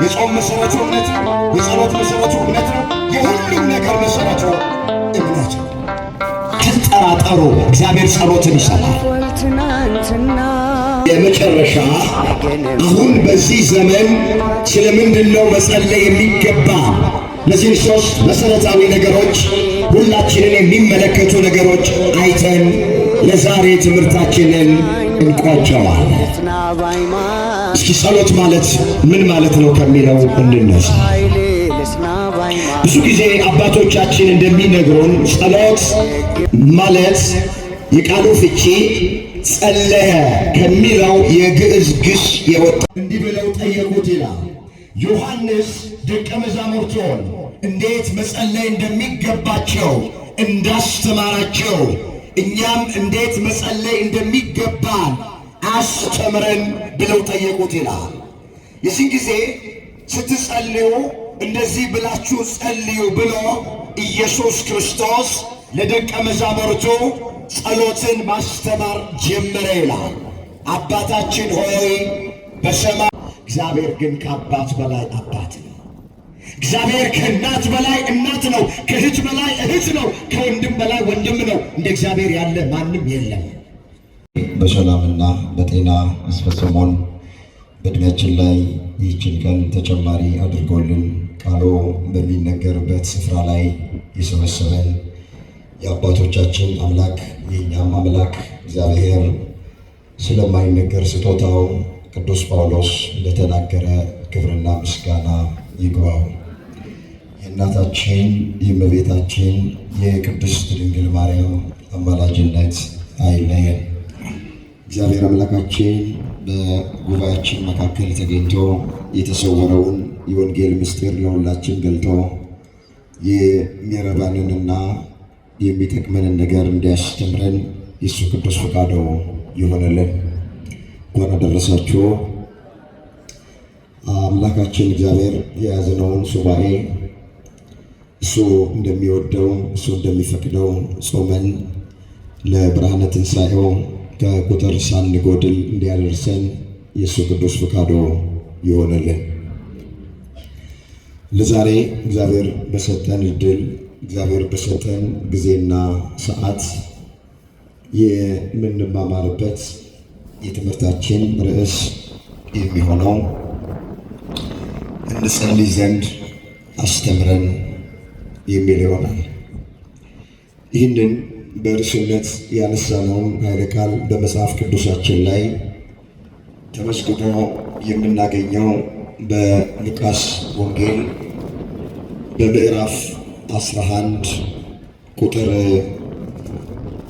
የጾም መሰረቱ እምነት ነው። የጸሎት መሰረቱ እምነት ነው። የሁሉም ነገር መሰረቱ እምነት ነው። አትጠራጠሩ፣ እግዚአብሔር ጸሎትን ይሰማል። የመጨረሻ አሁን በዚህ ዘመን ስለምንድን ነው መጸለይ የሚገባ? እነዚህን ሶስት መሰረታዊ ነገሮች ሁላችንን የሚመለከቱ ነገሮች አይተን ለዛሬ ትምህርታችንን እንቋጨዋለን። እስኪ ጸሎት ማለት ምን ማለት ነው ከሚለው እንነሳ። ብዙ ጊዜ አባቶቻችን እንደሚነግሩን ጸሎት ማለት የቃሉ ፍቺ ጸለየ ከሚለው የግዕዝ ግስ የወጣ እንዲህ ብለው ጠየቁት ይላል። ዮሐንስ ደቀ መዛሙርቱን እንዴት መጸለይ እንደሚገባቸው እንዳስተማራቸው እኛም እንዴት መጸለይ እንደሚገባን አስተምረን ብለው ጠየቁት ይላል። የዚህ ጊዜ ስትጸልዩ እንደዚህ ብላችሁ ጸልዩ ብሎ ኢየሱስ ክርስቶስ ለደቀ መዛሙርቱ ጸሎትን ማስተማር ጀመረ ይላል። አባታችን ሆይ በሰማይ። እግዚአብሔር ግን ከአባት በላይ አባት ነው። እግዚአብሔር ከእናት በላይ እናት ነው። ከእህት በላይ እህት ነው። ከወንድም በላይ ወንድም ነው። እንደ እግዚአብሔር ያለ ማንም የለም። በሰላምና በጤና አስፈጽሞን በዕድሜያችን ላይ ይህችን ቀን ተጨማሪ አድርጎልን ቃሉ በሚነገርበት ስፍራ ላይ የሰበሰበን የአባቶቻችን አምላክ የእኛም አምላክ እግዚአብሔር ስለማይነገር ስጦታው ቅዱስ ጳውሎስ እንደተናገረ ክብርና ምስጋና ይግባው። የእናታችን የእመቤታችን የቅድስት ድንግል ማርያም አማላጅነት አይለየን። እግዚአብሔር አምላካችን በጉባኤያችን መካከል ተገኝቶ የተሰወረውን የወንጌል ምስጢር ለሁላችን ገልጦ የሚረባንንና የሚጠቅመንን ነገር እንዲያስተምረን የእሱ ቅዱስ ፈቃዱ ይሆንልን። እንኳን አደረሳችሁ። አምላካችን እግዚአብሔር የያዝነውን ሱባኤ እሱ እንደሚወደው እሱ እንደሚፈቅደው ጾመን ለብርሃነ ትንሣኤው ከቁጥር ሳንጎድል እንዲያደርሰን የእሱ ቅዱስ ፈቃዱ ይሆንልን። ለዛሬ እግዚአብሔር በሰጠን ዕድል እግዚአብሔር በሰጠን ጊዜና ሰዓት የምንማማርበት የትምህርታችን ርዕስ የሚሆነው እንጸልይ ዘንድ አስተምረን የሚል ይሆናል። ይህንን በርዕስነት ያነሳነውን ኃይለ ቃል በመጽሐፍ ቅዱሳችን ላይ ተመዝግቦ የምናገኘው በሉቃስ ወንጌል በምዕራፍ 11 ቁጥር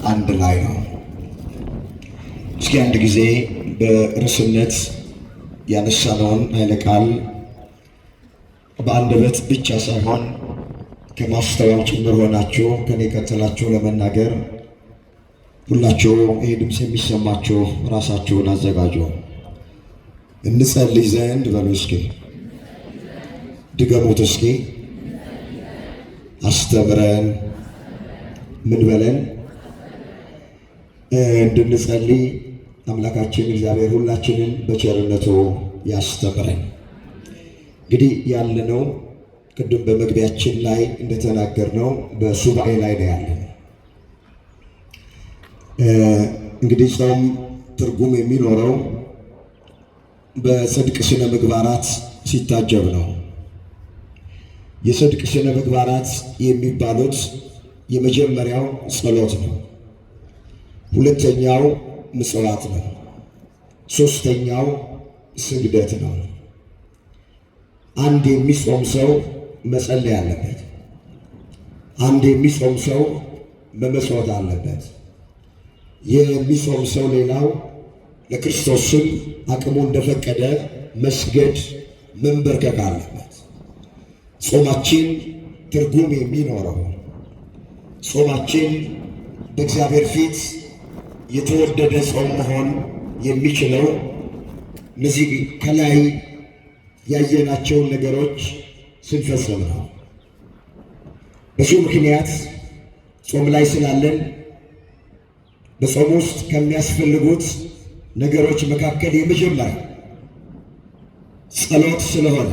1 ላይ ነው። እስኪ አንድ ጊዜ በርዕስነት ያነሳነውን ኃይለ ቃል በአንደበት ብቻ ሳይሆን ከማስተዋል ጭምር ሆናችሁ ከኔ ቀጥላችሁ ለመናገር ሁላችሁ ይህ ድምፅ የሚሰማችሁ ራሳችሁን አዘጋጁ። እንጸልይ ዘንድ በሉ እስኪ፣ ድገሙት እስኪ። አስተምረን ምን በለን እንድንጸልይ አምላካችን እግዚአብሔር ሁላችንን በቸርነቱ ያስተምረን። እንግዲህ ያለነው ቅድም በመግቢያችን ላይ እንደተናገርነው በሱባኤ ላይ ነው ያለነው። እንግዲህ ጾም ትርጉም የሚኖረው በጽድቅ ስነ ምግባራት ሲታጀብ ነው። የጽድቅ ስነ ምግባራት የሚባሉት የመጀመሪያው ጸሎት ነው፣ ሁለተኛው ምጽዋት ነው፣ ሶስተኛው ስግደት ነው። አንድ የሚጾም ሰው መጸለይ አለበት። አንድ የሚጾም ሰው መመጽወት አለበት። የሚጾም ሰው ሌላው ለክርስቶስ ስም አቅሙ እንደፈቀደ መስገድ መንበርከክ አለበት። ጾማችን ትርጉም የሚኖረው ጾማችን በእግዚአብሔር ፊት የተወደደ ጾም መሆን የሚችለው እነዚህ ከላይ ያየናቸውን ነገሮች ስንፈጽም ነው። በዚህ ምክንያት ጾም ላይ ስላለን በጾም ውስጥ ከሚያስፈልጉት ነገሮች መካከል የመጀመሪያ ጸሎት ስለሆነ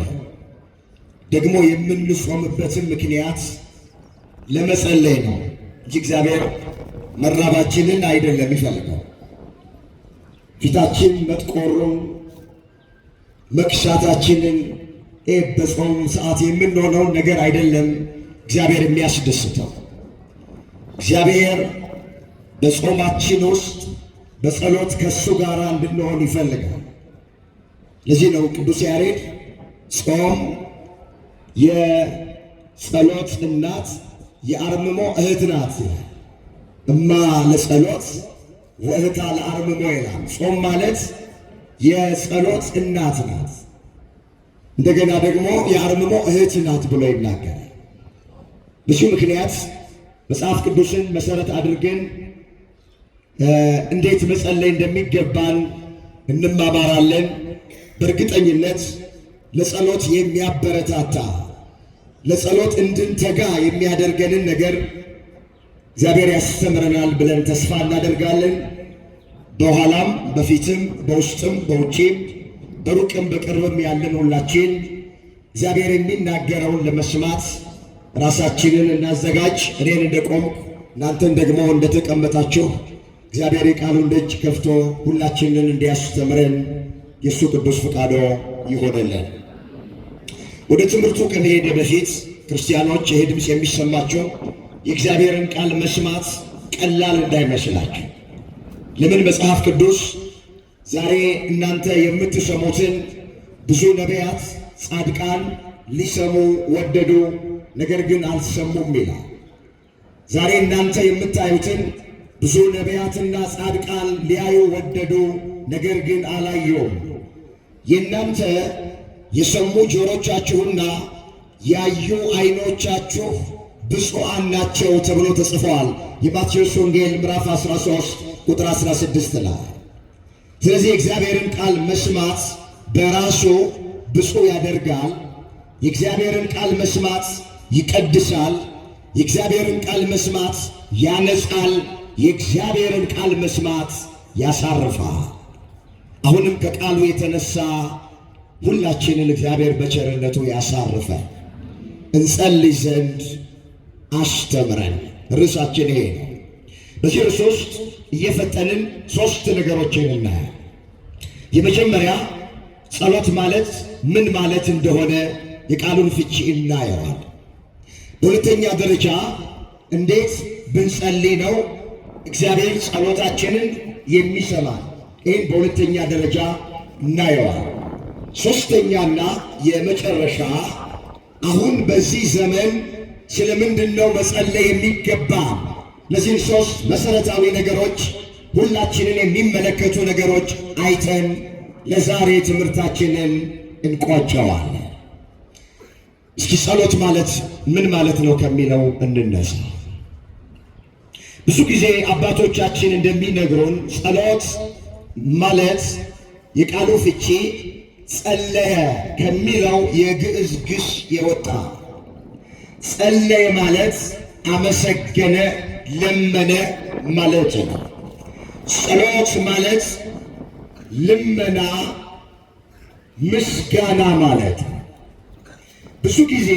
ደግሞ የምንጾምበትን ምክንያት ለመጸለይ ነው እንጂ እግዚአብሔር መራባችንን አይደለም ይፈልገው። ፊታችን መጥቆሩን መክሳታችንን በጾም ሰዓት የምንሆነውን ነገር አይደለም እግዚአብሔር የሚያስደስተው። እግዚአብሔር በጾማችን ውስጥ በጸሎት ከእሱ ጋር እንድንሆን ይፈልጋል። ለዚህ ነው ቅዱስ ያሬድ ጾም የጸሎት እናት የአርምሞ እህት ናት ይላል። እማ ለጸሎት ወእህታ ለአርምሞ ይላል። ጾም ማለት የጸሎት እናት ናት፣ እንደገና ደግሞ የአርምሞ እህት ናት ብሎ ይናገራል። በዚህ ምክንያት መጽሐፍ ቅዱስን መሰረት አድርገን እንዴት መጸለይ እንደሚገባን እንማማራለን። በእርግጠኝነት ለጸሎት የሚያበረታታ ለጸሎት እንድንተጋ የሚያደርገንን ነገር እግዚአብሔር ያስተምረናል ብለን ተስፋ እናደርጋለን። በኋላም በፊትም በውስጥም በውጪም በሩቅም በቅርብም ያለን ሁላችን እግዚአብሔር የሚናገረውን ለመስማት ራሳችንን እናዘጋጅ። እኔን እንደቆምኩ እናንተን ደግሞ እንደተቀመጣችሁ እግዚአብሔር የቃሉን ደጅ ከፍቶ ሁላችንን እንዲያስተምረን የእሱ ቅዱስ ፈቃዶ ይሆነልን። ወደ ትምህርቱ ከመሄድ በፊት ክርስቲያኖች ይህ ድምፅ የሚሰማቸው የእግዚአብሔርን ቃል መስማት ቀላል እንዳይመስላችሁ። ለምን መጽሐፍ ቅዱስ ዛሬ እናንተ የምትሰሙትን ብዙ ነቢያት፣ ጻድቃን ሊሰሙ ወደዱ፣ ነገር ግን አልሰሙም ይላል። ዛሬ እናንተ የምታዩትን ብዙ ነቢያትና ጻድቃን ሊያዩ ወደዱ፣ ነገር ግን አላዩም። የእናንተ የሰሙ ጆሮቻችሁና ያዩ ዓይኖቻችሁ ብፁዓን ናቸው ተብሎ ተጽፏል። የማቴዎስ ወንጌል ምዕራፍ 13 ቁጥር 16 ላይ። ስለዚህ የእግዚአብሔርን ቃል መስማት በራሱ ብፁዕ ያደርጋል። የእግዚአብሔርን ቃል መስማት ይቀድሳል። የእግዚአብሔርን ቃል መስማት ያነጻል። የእግዚአብሔርን ቃል መስማት ያሳርፋል። አሁንም ከቃሉ የተነሳ ሁላችንን እግዚአብሔር በቸርነቱ ያሳርፈን። እንጸልይ ዘንድ አስተምረን። ርዕሳችን ይሄ ነው። በዚህ ርዕስ ውስጥ እየፈጠንን ሶስት ነገሮችን እናያለን። የመጀመሪያ ጸሎት ማለት ምን ማለት እንደሆነ የቃሉን ፍቺ እናየዋል። በሁለተኛ ደረጃ እንዴት ብንጸልይ ነው እግዚአብሔር ጸሎታችንን የሚሰማ፣ ይህን በሁለተኛ ደረጃ እናየዋል። ሶስተኛና የመጨረሻ አሁን በዚህ ዘመን ስለምንድን ነው መጸለይ የሚገባ? እነዚህን ሶስት መሰረታዊ ነገሮች ሁላችንን የሚመለከቱ ነገሮች አይተን ለዛሬ ትምህርታችንን እንቋጨዋለን። እስኪ ጸሎት ማለት ምን ማለት ነው ከሚለው እንነሳ። ብዙ ጊዜ አባቶቻችን እንደሚነግሩን ጸሎት ማለት የቃሉ ፍቺ ጸለየ ከሚለው የግዕዝ ግስ የወጣ። ጸለየ ማለት አመሰገነ፣ ለመነ ማለት ነው። ጸሎት ማለት ልመና፣ ምስጋና ማለት ነው። ብዙ ጊዜ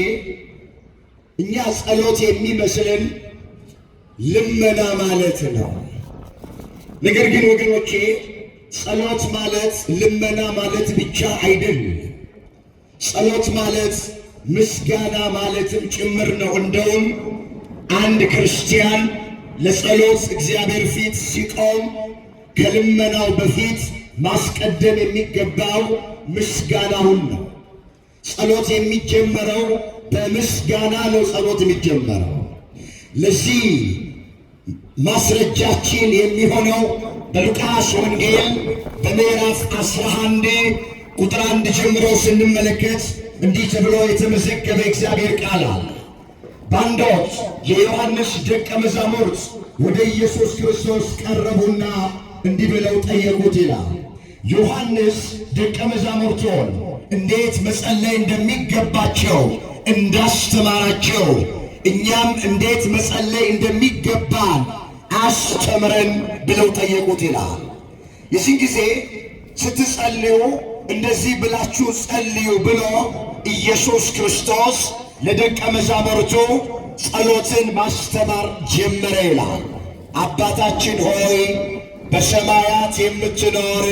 እኛ ጸሎት የሚመስልን ልመና ማለት ነው። ነገር ግን ወገኖቼ ጸሎት ማለት ልመና ማለት ብቻ አይደለም። ጸሎት ማለት ምስጋና ማለትም ጭምር ነው። እንደውም አንድ ክርስቲያን ለጸሎት እግዚአብሔር ፊት ሲቆም ከልመናው በፊት ማስቀደም የሚገባው ምስጋናውን ነው። ጸሎት የሚጀመረው በምስጋና ነው። ጸሎት የሚጀመረው ለዚህ ማስረጃችን የሚሆነው በሉቃስ ወንጌል በምዕራፍ 11 ቁጥር 1 ጀምሮ ስንመለከት እንዲህ ተብሎ የተመዘገበ እግዚአብሔር ቃል አለ። በአንድ ወቅት የዮሐንስ ደቀ መዛሙርት ወደ ኢየሱስ ክርስቶስ ቀረቡና እንዲህ ብለው ጠየቁት ይላል። ዮሐንስ ደቀ መዛሙርቱን እንዴት መጸለይ እንደሚገባቸው እንዳስተማራቸው እኛም እንዴት መጸለይ እንደሚገባን አስተምረን ብለው ጠየቁት ይላል። የዚህ ጊዜ ስትጸልዩ እንደዚህ ብላችሁ ጸልዩ ብሎ ኢየሱስ ክርስቶስ ለደቀ መዛሙርቱ ጸሎትን ማስተማር ጀመረ ይላል። አባታችን ሆይ በሰማያት የምትኖር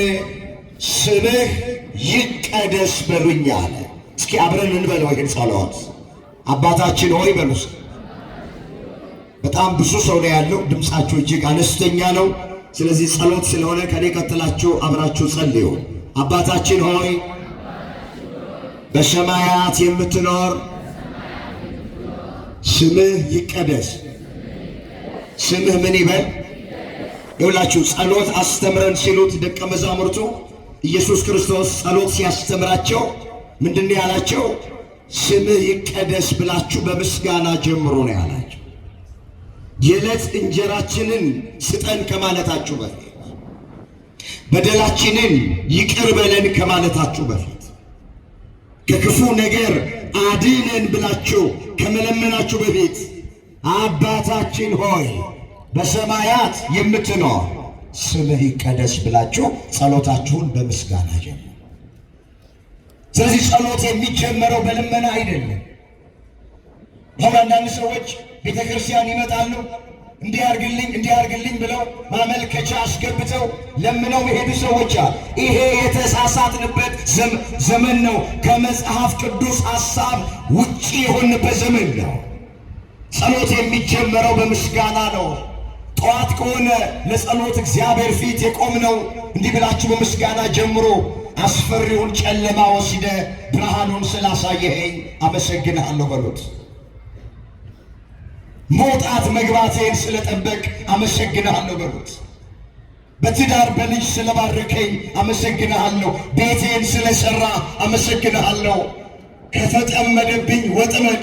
ስምህ ይቀደስ በሉኝ አለ። እስኪ አብረን እንበለው ይህን ጸሎት። አባታችን ሆይ በሉ። በጣም ብዙ ሰው ነው ያለው፣ ድምፃችሁ እጅግ አነስተኛ ነው። ስለዚህ ጸሎት ስለሆነ ከኔ ቀጥላችሁ አብራችሁ ጸልዩ። አባታችን ሆይ በሰማያት የምትኖር ስምህ ይቀደስ። ስምህ ምን ይበል? ይውላችሁ ጸሎት አስተምረን ሲሉት ደቀ መዛሙርቱ ኢየሱስ ክርስቶስ ጸሎት ሲያስተምራቸው ምንድን ነው ያላቸው? ስምህ ይቀደስ ብላችሁ በምስጋና ጀምሩ ነው ያላቸው። የዕለት እንጀራችንን ስጠን ከማለታችሁ በፊት፣ በደላችንን ይቅር በለን ከማለታችሁ በፊት፣ ከክፉ ነገር አድነን ብላችሁ ከመለመናችሁ በፊት አባታችን ሆይ በሰማያት የምትኖር ስምህ ይቀደስ ብላችሁ ጸሎታችሁን በምስጋና ጀምሩ። ስለዚህ ጸሎት የሚጀመረው በልመና አይደለም። አሁን አንዳንድ ሰዎች ቤተ ክርስቲያን ይመጣሉ፣ እንዲህ አድርግልኝ ብለው ማመልከቻ አስገብተው ለምነው መሄዱ ሰዎች አሉ። ይሄ የተሳሳትንበት ዘመን ነው። ከመጽሐፍ ቅዱስ ሐሳብ ውጪ የሆንበት ዘመን ነው። ጸሎት የሚጀመረው በምስጋና ነው። ጠዋት ከሆነ ለጸሎት እግዚአብሔር ፊት የቆምነው እንዲህ ብላችሁ በምስጋና ጀምሮ አስፈሪውን ጨለማ ወስደ ብርሃኑን ስላሳየኸኝ አመሰግንሃለሁ በሉት። መውጣት መግባቴን ስለጠበቅ አመሰግንሃለሁ በሉት። በትዳር በልጅ ስለባረከኝ አመሰግንሃለሁ። ቤቴን ስለሰራ አመሰግንሃለሁ። ከተጠመደብኝ ወጥመድ፣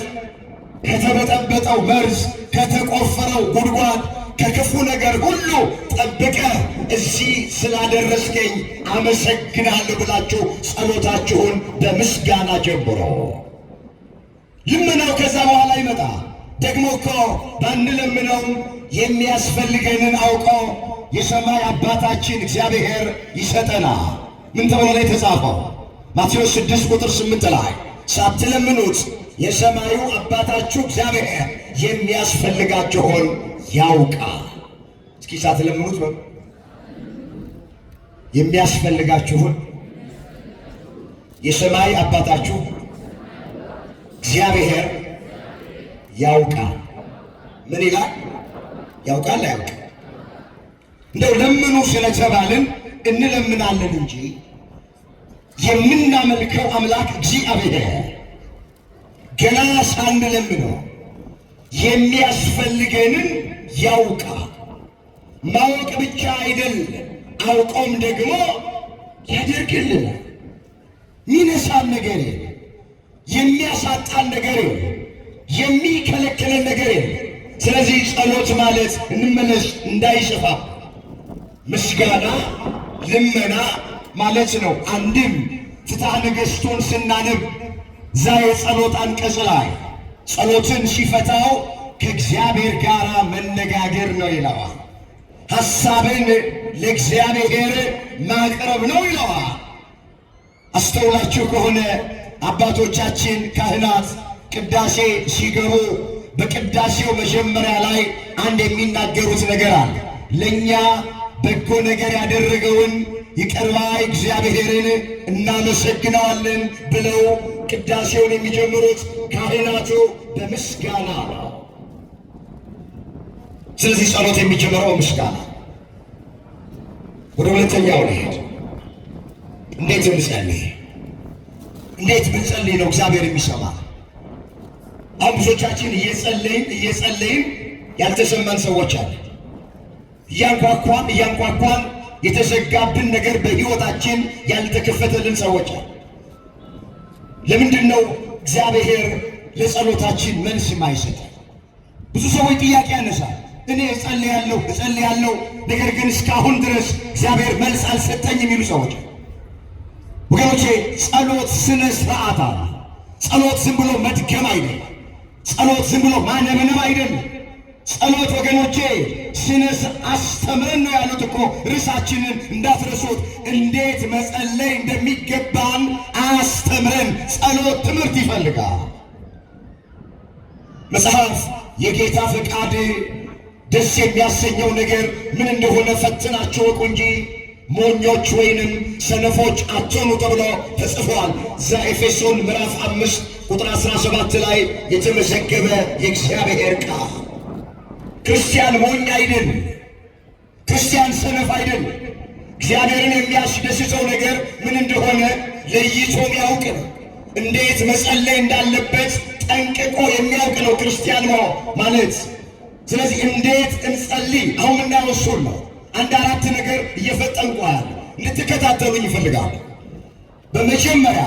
ከተበጠበጠው መርዝ፣ ከተቆፈረው ጉድጓድ፣ ከክፉ ነገር ሁሉ ጠብቀ እዚህ ስላደረስከኝ አመሰግናለሁ ብላችሁ ጸሎታችሁን በምስጋና ጀምሮ ልመናው ከዛ በኋላ ይመጣ። ደግሞ እኮ ባንለምነው የሚያስፈልገንን አውቆ የሰማይ አባታችን እግዚአብሔር ይሰጠና። ምን ተብሎ ነው የተጻፈው? ማቴዎስ 6 ቁጥር 8 ላይ ሳትለምኑት የሰማዩ አባታችሁ እግዚአብሔር የሚያስፈልጋችሁን ያውቃል። እስኪ ሳትለምኑት በሉ የሚያስፈልጋችሁን የሰማይ አባታችሁ እግዚአብሔር ያውቃል። ምን ይላል? ያውቃል አያውቅም? እንደው ለምኑ ስለተባልን እንለምናለን እንጂ የምናመልከው አምላክ እግዚአብሔር ገና ሳንለምነው የሚያስፈልገንን ያውቃል። ማወቅ ብቻ አይደለም፣ አውቆም ደግሞ ያደርግልናል። ሚነሳን ነገር የለም፣ የሚያሳጣን ነገር የለም፣ የሚከለክለን ነገር የለም። ስለዚህ ጸሎት ማለት እንመለስ እንዳይሰፋ ምስጋና ልመና ማለት ነው። አንድም ፍትሐ ነገሥቱን ስናነብ እዛ የጸሎት አንቀጽ ላይ ጸሎትን ሲፈታው ከእግዚአብሔር ጋር መነጋገር ነው ይለዋል። ሐሳብን ለእግዚአብሔር ማቅረብ ነው ይለዋል። አስተውላችሁ ከሆነ አባቶቻችን ካህናት ቅዳሴ ሲገቡ በቅዳሴው መጀመሪያ ላይ አንድ የሚናገሩት ነገር አለ። ለእኛ በጎ ነገር ያደረገውን ይቅር ባይ እግዚአብሔርን እናመሰግነዋለን ብለው ቅዳሴውን የሚጀምሩት ካህናቱ በምስጋና ነው። ስለዚህ ጸሎት የሚጀምረው ምስጋና። ወደ ሁለተኛው ልሄድ። እንዴት እንጸልይ? እንዴት ብንጸልይ ነው እግዚአብሔር የሚሰማ? አሁን ብዙዎቻችን እየጸለይን ያልተሰማን ሰዎች አለ። እያንኳኳን የተዘጋብን ነገር በሕይወታችን ያልተከፈተልን ሰዎች አለ። ለምንድን ነው እግዚአብሔር ለጸሎታችን መልስ የማይሰጠን? ብዙ ሰዎች ጥያቄ ያነሳል። እኔ እጸልያለሁ ነገር ግን እስካሁን ድረስ እግዚአብሔር መልስ አልሰጠኝም የሚሉ ሰዎች። ወገኖቼ ጸሎት ስነ ስርዓት አለ። ጸሎት ዝም ብሎ መድገም አይደለም። ጸሎት ዝም ብሎ ማነምንም አይደለም። ጸሎት ወገኖቼ ስነስ አስተምረን ነው ያሉት እኮ። ርዕሳችንን እንዳትረሱት። እንዴት መጸለይ እንደሚገባን አስተምረን። ጸሎት ትምህርት ይፈልጋል። መጽሐፍ የጌታ ፈቃድ ደስ የሚያሰኘው ነገር ምን እንደሆነ ፈትናችሁ እወቁ እንጂ ሞኞች ወይንም ሰነፎች አትሆኑ ተብሎ ተጽፏል። ዘኤፌሶን ምዕራፍ 5 ቁጥር 17 ላይ የተመዘገበ የእግዚአብሔር ቃል። ክርስቲያን ሞኝ አይደል። ክርስቲያን ሰነፍ አይደል። እግዚአብሔርን የሚያስደስተው ነገር ምን እንደሆነ ለይቶ የሚያውቅ ነው። እንዴት መጸለይ እንዳለበት ጠንቅቆ የሚያውቅ ነው ክርስቲያን ማለት። ስለዚህ እንዴት እንጸልይ አሁን እናወሱን ነው። አንድ አራት ነገር እየፈጠንኩ ያለ እንድትከታተሉኝ ይፈልጋል። በመጀመሪያ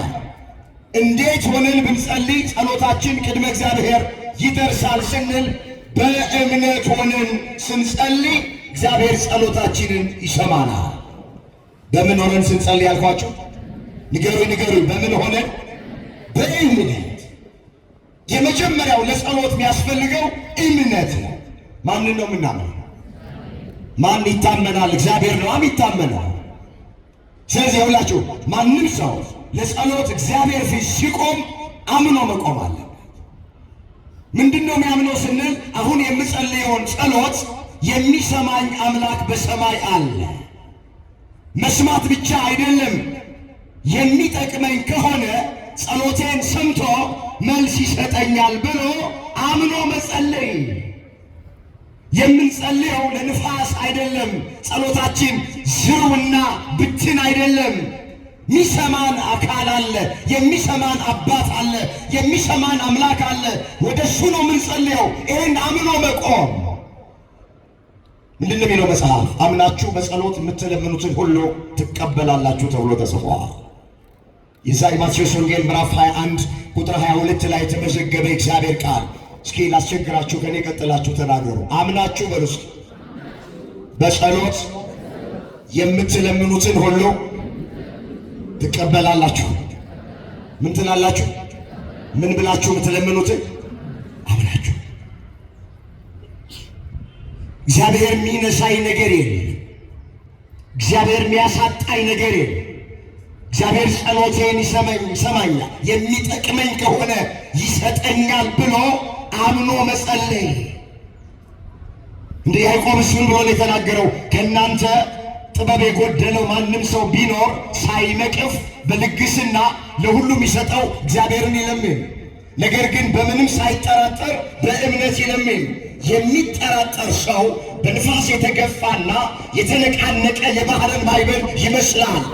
እንዴት ሆነን ብንጸልይ ጸሎታችን ቅድመ እግዚአብሔር ይደርሳል ስንል በእምነት ሆነን ስንጸልይ እግዚአብሔር ጸሎታችንን ይሰማናል። በምን ሆነን ስንጸልይ ያልኳችሁ? ንገሩኝ። በምን ሆነን? በእምነት። የመጀመሪያው ለጸሎት የሚያስፈልገው እምነት ነው። ማንን ነው የምናምነው? ማን ይታመናል? እግዚአብሔር ነው የሚታመነው። ስለዚህ ሁላችሁ ማንም ሰው ለጸሎት እግዚአብሔር ፊት ሲቆም አምኖ መቆም አለ። ምንድነው የሚያምነው ስንል አሁን የምጸልየውን ጸሎት የሚሰማኝ አምላክ በሰማይ አለ። መስማት ብቻ አይደለም፣ የሚጠቅመኝ ከሆነ ጸሎቴን ሰምቶ መልስ ይሰጠኛል ብሎ አምኖ መጸለይ። የምንጸልየው ለንፋስ አይደለም። ጸሎታችን ዝርውና ብትን አይደለም። የሚሰማን አካል አለ፣ የሚሰማን አባት አለ፣ የሚሰማን አምላክ አለ። ወደ እሱ ነው የምንጸልየው። ይህን አምኖ መቆም ምንድን ነው የሚለው መጽሐፍ? አምናችሁ በጸሎት የምትለምኑትን ሁሉ ትቀበላላችሁ ተብሎ ተጽፏል። የዛ የማቴዎስ ወንጌል ምዕራፍ 21 ቁጥር 22 ላይ የተመዘገበ እግዚአብሔር ቃል። እስኪ ላስቸግራችሁ፣ ከኔ ቀጥላችሁ ተናገሩ። አምናችሁ በሉ እስኪ በጸሎት የምትለምኑትን ሁሉ ትቀበላላችሁ። ምን ትላላችሁ? ምን ብላችሁ የምትለምኑትን አምናችሁ። እግዚአብሔር የሚነሳኝ ነገር የለም። እግዚአብሔር የሚያሳጣኝ ነገር የለም። እግዚአብሔር ጸሎቴን ይሰማኛል፣ የሚጠቅመኝ ከሆነ ይሰጠኛል ብሎ አምኖ መጸለይ። እንደ ያዕቆብስ ምን ብሎ የተናገረው? ከእናንተ ጥበብ የጎደለው ማንም ሰው ቢኖር ሳይነቅፍ በልግስና ለሁሉም ይሰጠው እግዚአብሔርን ይለምን። ነገር ግን በምንም ሳይጠራጠር በእምነት ይለምን። የሚጠራጠር ሰው በንፋስ የተገፋና የተነቃነቀ የባህርን ማዕበል ይመስላል።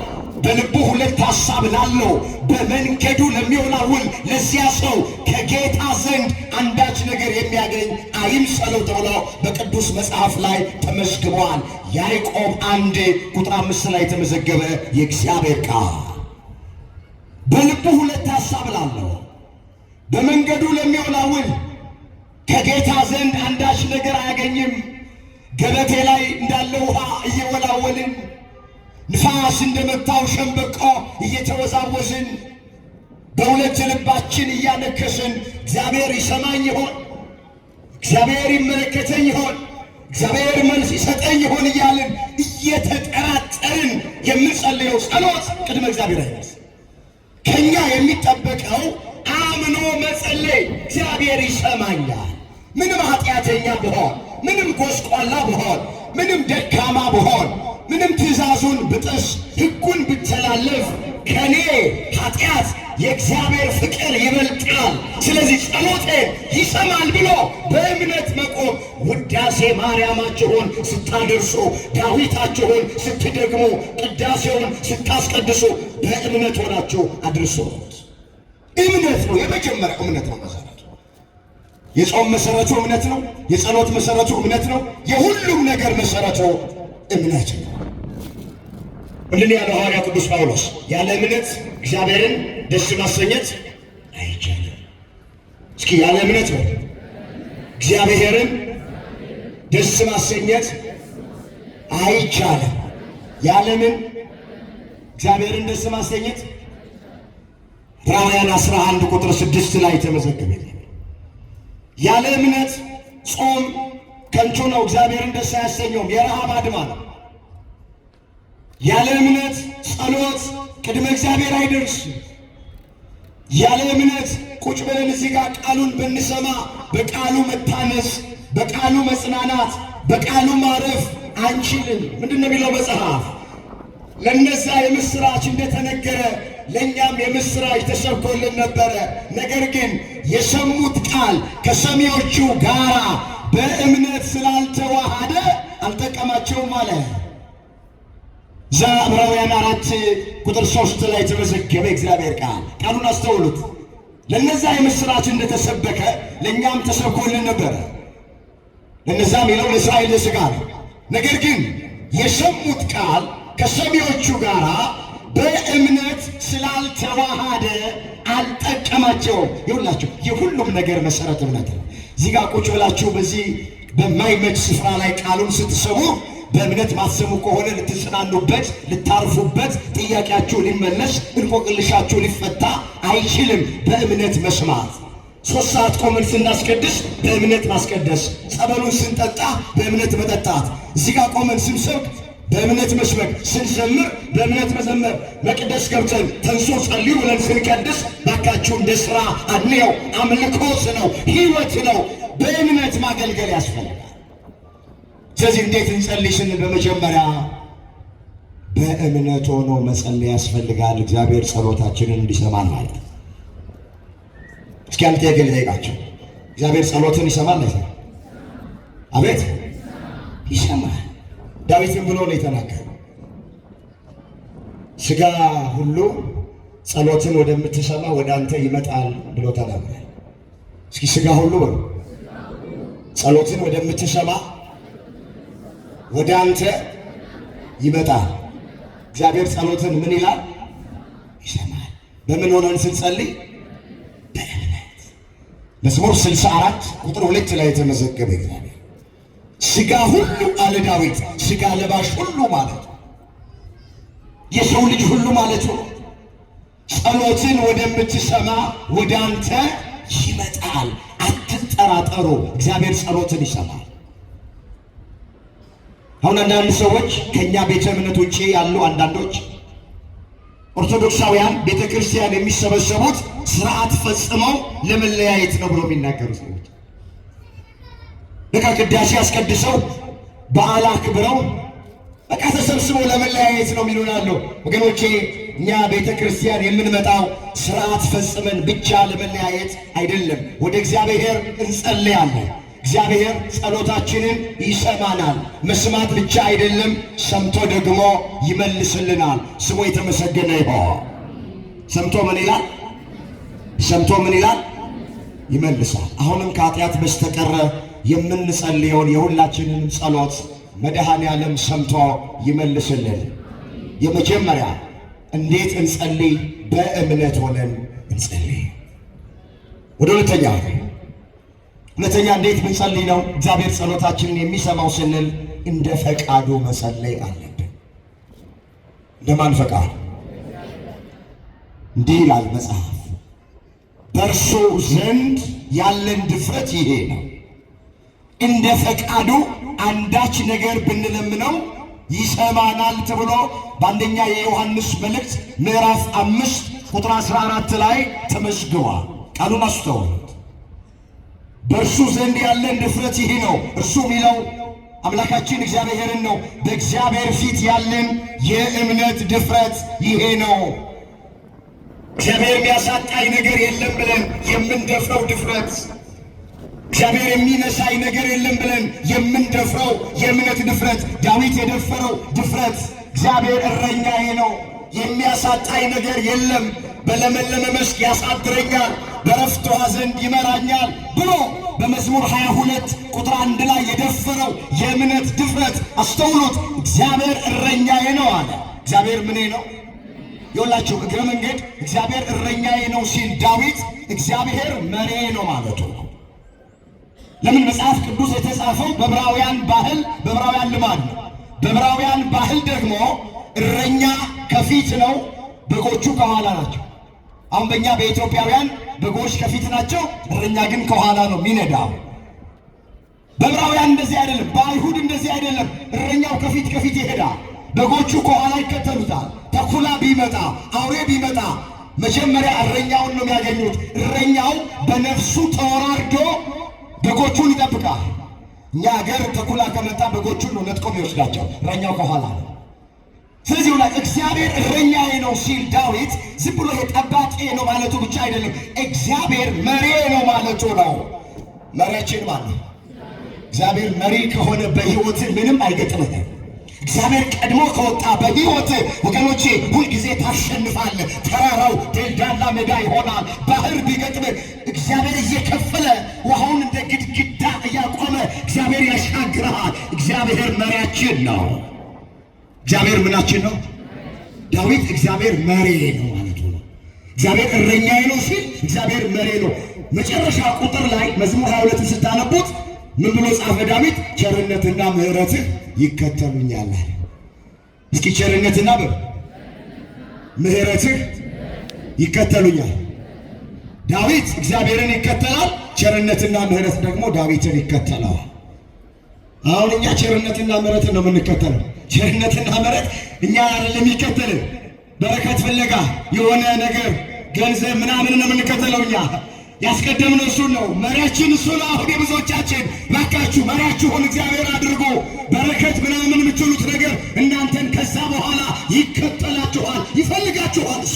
በልቡ ሁለት ሐሳብ ላለው በመንገዱ ለሚወላውል ለዚያ ሰው ከጌታ ዘንድ አንዳች ነገር የሚያገኝ አይምሰለው ተብሎ በቅዱስ መጽሐፍ ላይ ተመዝግቧል። ያዕቆብ 1 ቁጥር 5 ላይ የተመዘገበ የእግዚአብሔር ቃል። በልቡ ሁለት ሐሳብ ላለው በመንገዱ ለሚወላውል ከጌታ ዘንድ አንዳች ነገር አያገኝም። ገበቴ ላይ እንዳለ ውሃ እየወላወልን ንፋስ እንደመታው ሸምበቆ እየተወዛወዝን በሁለት ልባችን እያነከስን እግዚአብሔር ይሰማኝ ይሆን? እግዚአብሔር ይመለከተኝ ይሆን? እግዚአብሔር መልስ ይሰጠኝ ይሆን እያልን እየተጠራጠርን የምንጸልየው ጸሎት ቅድመ እግዚአብሔር አይደለም። ከኛ የሚጠበቀው አምኖ መጸለይ። እግዚአብሔር ይሰማኛል። ምንም ኃጢአተኛ ብሆን፣ ምንም ጎስቋላ ብሆን፣ ምንም ደካማ ብሆን፣ ምንም ትእዛዙን ብጥስ፣ ሕጉን ብተላለፍ ከኔ ኃጢአት የእግዚአብሔር ፍቅር ይበልጣል። ስለዚህ ጸሎቴን ይሰማል ብሎ በእምነት መቆም። ውዳሴ ማርያማችሁን ስታደርሱ፣ ዳዊታችሁን ስትደግሙ፣ ቅዳሴውን ስታስቀድሱ በእምነት ሆናችሁ አድርሱት። እምነት ነው የመጀመሪያው። እምነት ነው መሰረቱ። የጾም መሰረቱ እምነት ነው። የጸሎት መሰረቱ እምነት ነው። የሁሉም ነገር መሰረቱ እምነት ነው። ምንድን ያለው ሐዋርያ ቅዱስ ጳውሎስ? ያለ እምነት እግዚአብሔርን ደስ ማሰኘት አይቻልም። እስኪ ያለ እምነት ነው እግዚአብሔርን ደስ ማሰኘት አይቻልም። ያለምን እግዚአብሔርን ደስ ማሰኘት ዕብራውያን 11 ቁጥር 6 ላይ ተመዘገበ። ያለ እምነት ጾም ከንቱ ነው፣ እግዚአብሔርን ደስ አያሰኘውም። የረሃብ አድማ ነው። ያለ እምነት ጸሎት ቅድመ እግዚአብሔር አይደርስም። ያለ እምነት ቁጭ ብለን እዚህ ጋር ቃሉን ብንሰማ በቃሉ መታነስ፣ በቃሉ መጽናናት፣ በቃሉ ማረፍ አንችልም። ምንድን ነው የሚለው መጽሐፍ? ለነዛ የምስራች እንደተነገረ ለእኛም የምስራች ተሰብኮልን ነበረ። ነገር ግን የሰሙት ቃል ከሰሚዎቹ ጋራ በእምነት ስላልተዋሃደ አልጠቀማቸውም አለ። ዕብራውያን 4:3 ላይ የተመዘገበ እግዚአብሔር ቃል። ቃሉን አስተውሉት። ለነዛ የምስራች እንደተሰበከ ለእኛም ተሰብኮልን ነበረ። ለነዛ የሚለው ለእስራኤል ሥጋ ነው። ነገር ግን የሰሙት ቃል ከሰሚዎቹ ጋር በእምነት ስላልተዋሃደ አልጠቀማቸውም። ይሁላችሁ የሁሉም ነገር መሰረት እምነት ነው። እዚህ ጋር ቁጭ ብላችሁ በዚህ በማይመች ስፍራ ላይ ቃሉን ስትሰሙ በእምነት ማሰሙ ከሆነ ልትጽናኑበት፣ ልታርፉበት፣ ጥያቄያችሁ ሊመለስ፣ እንቆቅልሻችሁ ሊፈታ አይችልም። በእምነት መስማት 3 ሰዓት ቆመን ስናስቀድስ በእምነት ማስቀደስ፣ ጸበሉን ስንጠጣ በእምነት መጠጣት፣ እዚህ ጋር ቆመን ስንሰብክ በእምነት መስበክ፣ ስንዘምር በእምነት መዘመር፣ መቅደስ ገብተን ተንሶ ጸልዩ ብለን ስንቀድስ ባካችሁ እንደ ሥራ አንየው። አምልኮት ነው፣ ሕይወት ነው። በእምነት ማገልገል ያስፈልጋል። ስለዚህ እንዴት እንጸልይ ስንል በመጀመሪያ በእምነት ሆኖ መጸለይ ያስፈልጋል። እግዚአብሔር ጸሎታችንን እንዲሰማን ማለት ነው። እስኪ አንተ የግል ጠይቃቸው። እግዚአብሔር ጸሎትን ይሰማል አይሰማም? አቤት ይሰማል። ዳዊትም ብሎ ነው የተናገረው፣ ሥጋ ሁሉ ጸሎትን ወደምትሰማ ወደ አንተ ይመጣል ብሎ ተናግሯል። እስኪ ሥጋ ሁሉ በሉ ጸሎትን ወደምትሰማ ወደ አንተ ይመጣል። እግዚአብሔር ጸሎትን ምን ይላል? ይሰማል። በምን ሆነን ስንጸልይ? በእምነት። መዝሙር 64:2 ላይ የተመዘገበ እግዚአብሔር ሥጋ ሁሉ አለ ዳዊት፣ ሥጋ ለባሽ ሁሉ ማለት የሰው ልጅ ሁሉ ማለት ነው። ጸሎትን ወደምትሰማ ወደ አንተ ይመጣል። አትጠራጠሩ፣ እግዚአብሔር ጸሎትን ይሰማል። አሁን አንዳንድ ሰዎች ከኛ ቤተ እምነት ውጪ ያሉ አንዳንዶች ኦርቶዶክሳውያን ቤተ ክርስቲያን የሚሰበሰቡት ስርዓት ፈጽመው ለመለያየት ነው ብሎ የሚናገሩ ሰዎች በቃ ቅዳሴ አስቀድሰው በዓል አክብረው በቃ ተሰብስበው ለመለያየት ነው የሚሉናሉ። ወገኖቼ እኛ ቤተ ክርስቲያን የምንመጣው ስርዓት ፈጽመን ብቻ ለመለያየት አይደለም። ወደ እግዚአብሔር እንጸልያለን። እግዚአብሔር ጸሎታችንን ይሰማናል። መስማት ብቻ አይደለም፣ ሰምቶ ደግሞ ይመልስልናል። ስሙ የተመሰገነ ይሁን። ሰምቶ ምን ይላል? ሰምቶ ምን ይላል? ይመልሳል። አሁንም ከኃጢአት በስተቀረ የምንጸልየውን የሁላችንንም ጸሎት መድኃኔ ዓለም ሰምቶ ይመልስልን። የመጀመሪያ እንዴት እንጸልይ? በእምነት ሆነን እንጸልይ። ወደ ሁለተኛ እንዴት ብንጸልይ ነው እግዚአብሔር ጸሎታችንን የሚሰማው ስንል እንደ ፈቃዱ መጸለይ አለብን። እንደማን ፈቃድ? እንዲህ ይላል መጽሐፍ፣ በእርሱ ዘንድ ያለን ድፍረት ይሄ ነው፣ እንደ ፈቃዱ አንዳች ነገር ብንለምነው ይሰማናል ተብሎ በአንደኛ የዮሐንስ መልእክት ምዕራፍ 5:14 ላይ ተመዝግቧል። ቃሉን አስተውሉት። በእርሱ ዘንድ ያለን ድፍረት ይሄ ነው። እርሱ የሚለው አምላካችን እግዚአብሔርን ነው። በእግዚአብሔር ፊት ያለን የእምነት ድፍረት ይሄ ነው። እግዚአብሔር የሚያሳጣኝ ነገር የለም ብለን የምንደፍረው ድፍረት፣ እግዚአብሔር የሚነሳኝ ነገር የለም ብለን የምንደፍረው የእምነት ድፍረት፣ ዳዊት የደፈረው ድፍረት። እግዚአብሔር እረኛዬ ነው፣ የሚያሳጣኝ ነገር የለም፣ በለመለመ መስክ ያሳድረኛል፣ በዕረፍት ውኃ ዘንድ ይመራኛል ብሎ በመዝሙር 22:1 ላይ የደፈረው የእምነት ድፍረት አስተውሎት። እግዚአብሔር እረኛዬ ነው አለ። እግዚአብሔር ምኔ ነው? ይኸውላችሁ እግረ መንገድ እግዚአብሔር እረኛዬ ነው ሲል ዳዊት እግዚአብሔር መሪዬ ነው ማለቱ ነው። ለምን? መጽሐፍ ቅዱስ የተጻፈው በዕብራውያን ባህል፣ በዕብራውያን ልማድ ነው። በዕብራውያን ባህል ደግሞ እረኛ ከፊት ነው፣ በጎቹ ከኋላ ናቸው። አሁን በእኛ በኢትዮጵያውያን በጎች ከፊት ናቸው፣ እረኛ ግን ከኋላ ነው የሚነዳው። በዕብራውያን እንደዚህ አይደለም፣ በአይሁድ እንደዚህ አይደለም። እረኛው ከፊት ከፊት ይሄዳል፣ በጎቹ ከኋላ ይከተሉታል። ተኩላ ቢመጣ አውሬ ቢመጣ መጀመሪያ እረኛውን ነው የሚያገኙት። እረኛው በነፍሱ ተወራርዶ በጎቹን ይጠብቃል። እኛ ሀገር ተኩላ ከመጣ በጎቹን ነው ነጥቆ የሚወስዳቸው፣ እረኛው ከኋላ ነው። ስለዚህ ላይ እግዚአብሔር እረኛዬ ነው ሲል ዳዊት ዝም ብሎ የጠባቂ ነው ማለቱ ብቻ አይደለም፣ እግዚአብሔር መሪ ነው ማለቱ ነው። መሪያችን ማን ነው? እግዚአብሔር መሪ ከሆነ በሕይወት ምንም አይገጥምም። እግዚአብሔር ቀድሞ ከወጣ በሕይወት ወገኖቼ ሁልጊዜ ታሸንፋለህ። ተራራው ደልዳላ ሜዳ ይሆናል። ባህር ቢገጥም እግዚአብሔር እየከፈለ ውሃውን እንደ ግድግዳ እያቆመ እግዚአብሔር ያሻግረሃል። እግዚአብሔር መሪያችን ነው። እግዚአብሔር ምናችን ነው? ዳዊት እግዚአብሔር መሪ ነው ማለቱ ነው። እግዚአብሔር እረኛዬ ነው ሲል እግዚአብሔር መሪ ነው። መጨረሻ ቁጥር ላይ መዝሙር 22 ስታነቡት ምን ብሎ ጻፈ ዳዊት? ቸርነትና ምሕረትህ ይከተሉኛል። እስኪ ቸርነትና ምሕረትህ ይከተሉኛል። ዳዊት እግዚአብሔርን ይከተላል፣ ቸርነትና ምሕረት ደግሞ ዳዊትን ይከተለዋል። አሁን እኛ ቸርነትና ምሕረትን ነው የምንከተለው። ቸርነትና ምሕረት እኛ አይደለም የሚከተልን፣ በረከት ፍለጋ የሆነ ነገር ገንዘብ ምናምን ነው የምንከተለው። እኛ ያስቀደምነው እሱን ነው። መሪያችን እሱ ነው። አሁን የብዙዎቻችን ባካችሁ መሪያችሁን እግዚአብሔር አድርጎ በረከት ምናምን የምትሉት ነገር እናንተን ከዛ በኋላ ይከተላችኋል፣ ይፈልጋችኋል። እሱ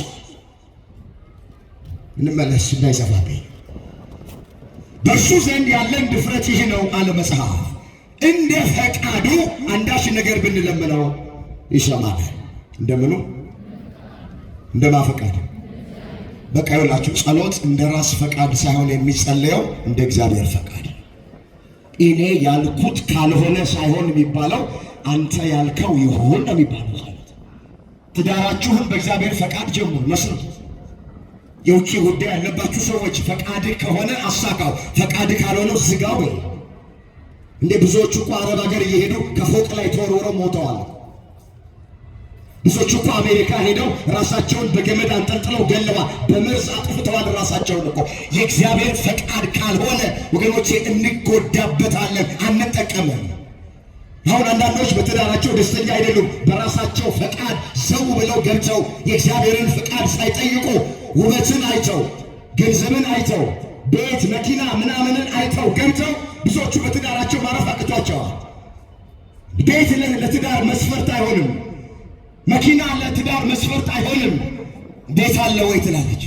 እንመለስ እንዳይሰፋብኝ። በእርሱ ዘንድ ያለን ድፍረት ይህ ነው አለ መጽሐፍ፣ እንደ ፈቃዱ አንዳች ነገር ብንለምነው ይሰማል። እንደምኑ እንደማፈቃድ በቃ ይላችሁ። ጸሎት እንደ ራስ ፈቃድ ሳይሆን የሚጸለየው እንደ እግዚአብሔር ፈቃድ። እኔ ያልኩት ካልሆነ ሳይሆን የሚባለው አንተ ያልከው ይሁን ነው የሚባለው። ጸሎት ትዳራችሁን በእግዚአብሔር ፈቃድ ጀምሩ፣ መስርቱ። የውጭ ጉዳይ ያለባችሁ ሰዎች ፈቃድ ከሆነ አሳካው፣ ፈቃድ ካልሆነ ዝጋው። እንደ ብዙዎቹ እኮ አረብ ሀገር እየሄዱ ከፎቅ ላይ ተወርውረው ሞተዋል። ብዙዎቹ እኮ አሜሪካ ሄደው ራሳቸውን በገመድ አንጠልጥለው ገለዋል፣ በመርዝ አጥፍተዋል ራሳቸውን እኮ። የእግዚአብሔር ፈቃድ ካልሆነ ወገኖቼ እንጎዳበታለን፣ አንጠቀምም። አሁን አንዳንዶች በትዳራቸው ደስተኛ አይደሉም። በራሳቸው ፈቃድ ዘው ብለው ገብተው የእግዚአብሔርን ፈቃድ ሳይጠይቁ ውበትን አይተው ገንዘብን አይተው ቤት መኪና ምናምንን አይተው ገብተው ብዙዎቹ በትዳራቸው ማረፍ አቅቷቸዋል። ቤት ለትዳር መስፈርት አይሆንም። መኪና ለትዳር መስፈርት አይሆንም። ቤት አለ ወይ ትላለች።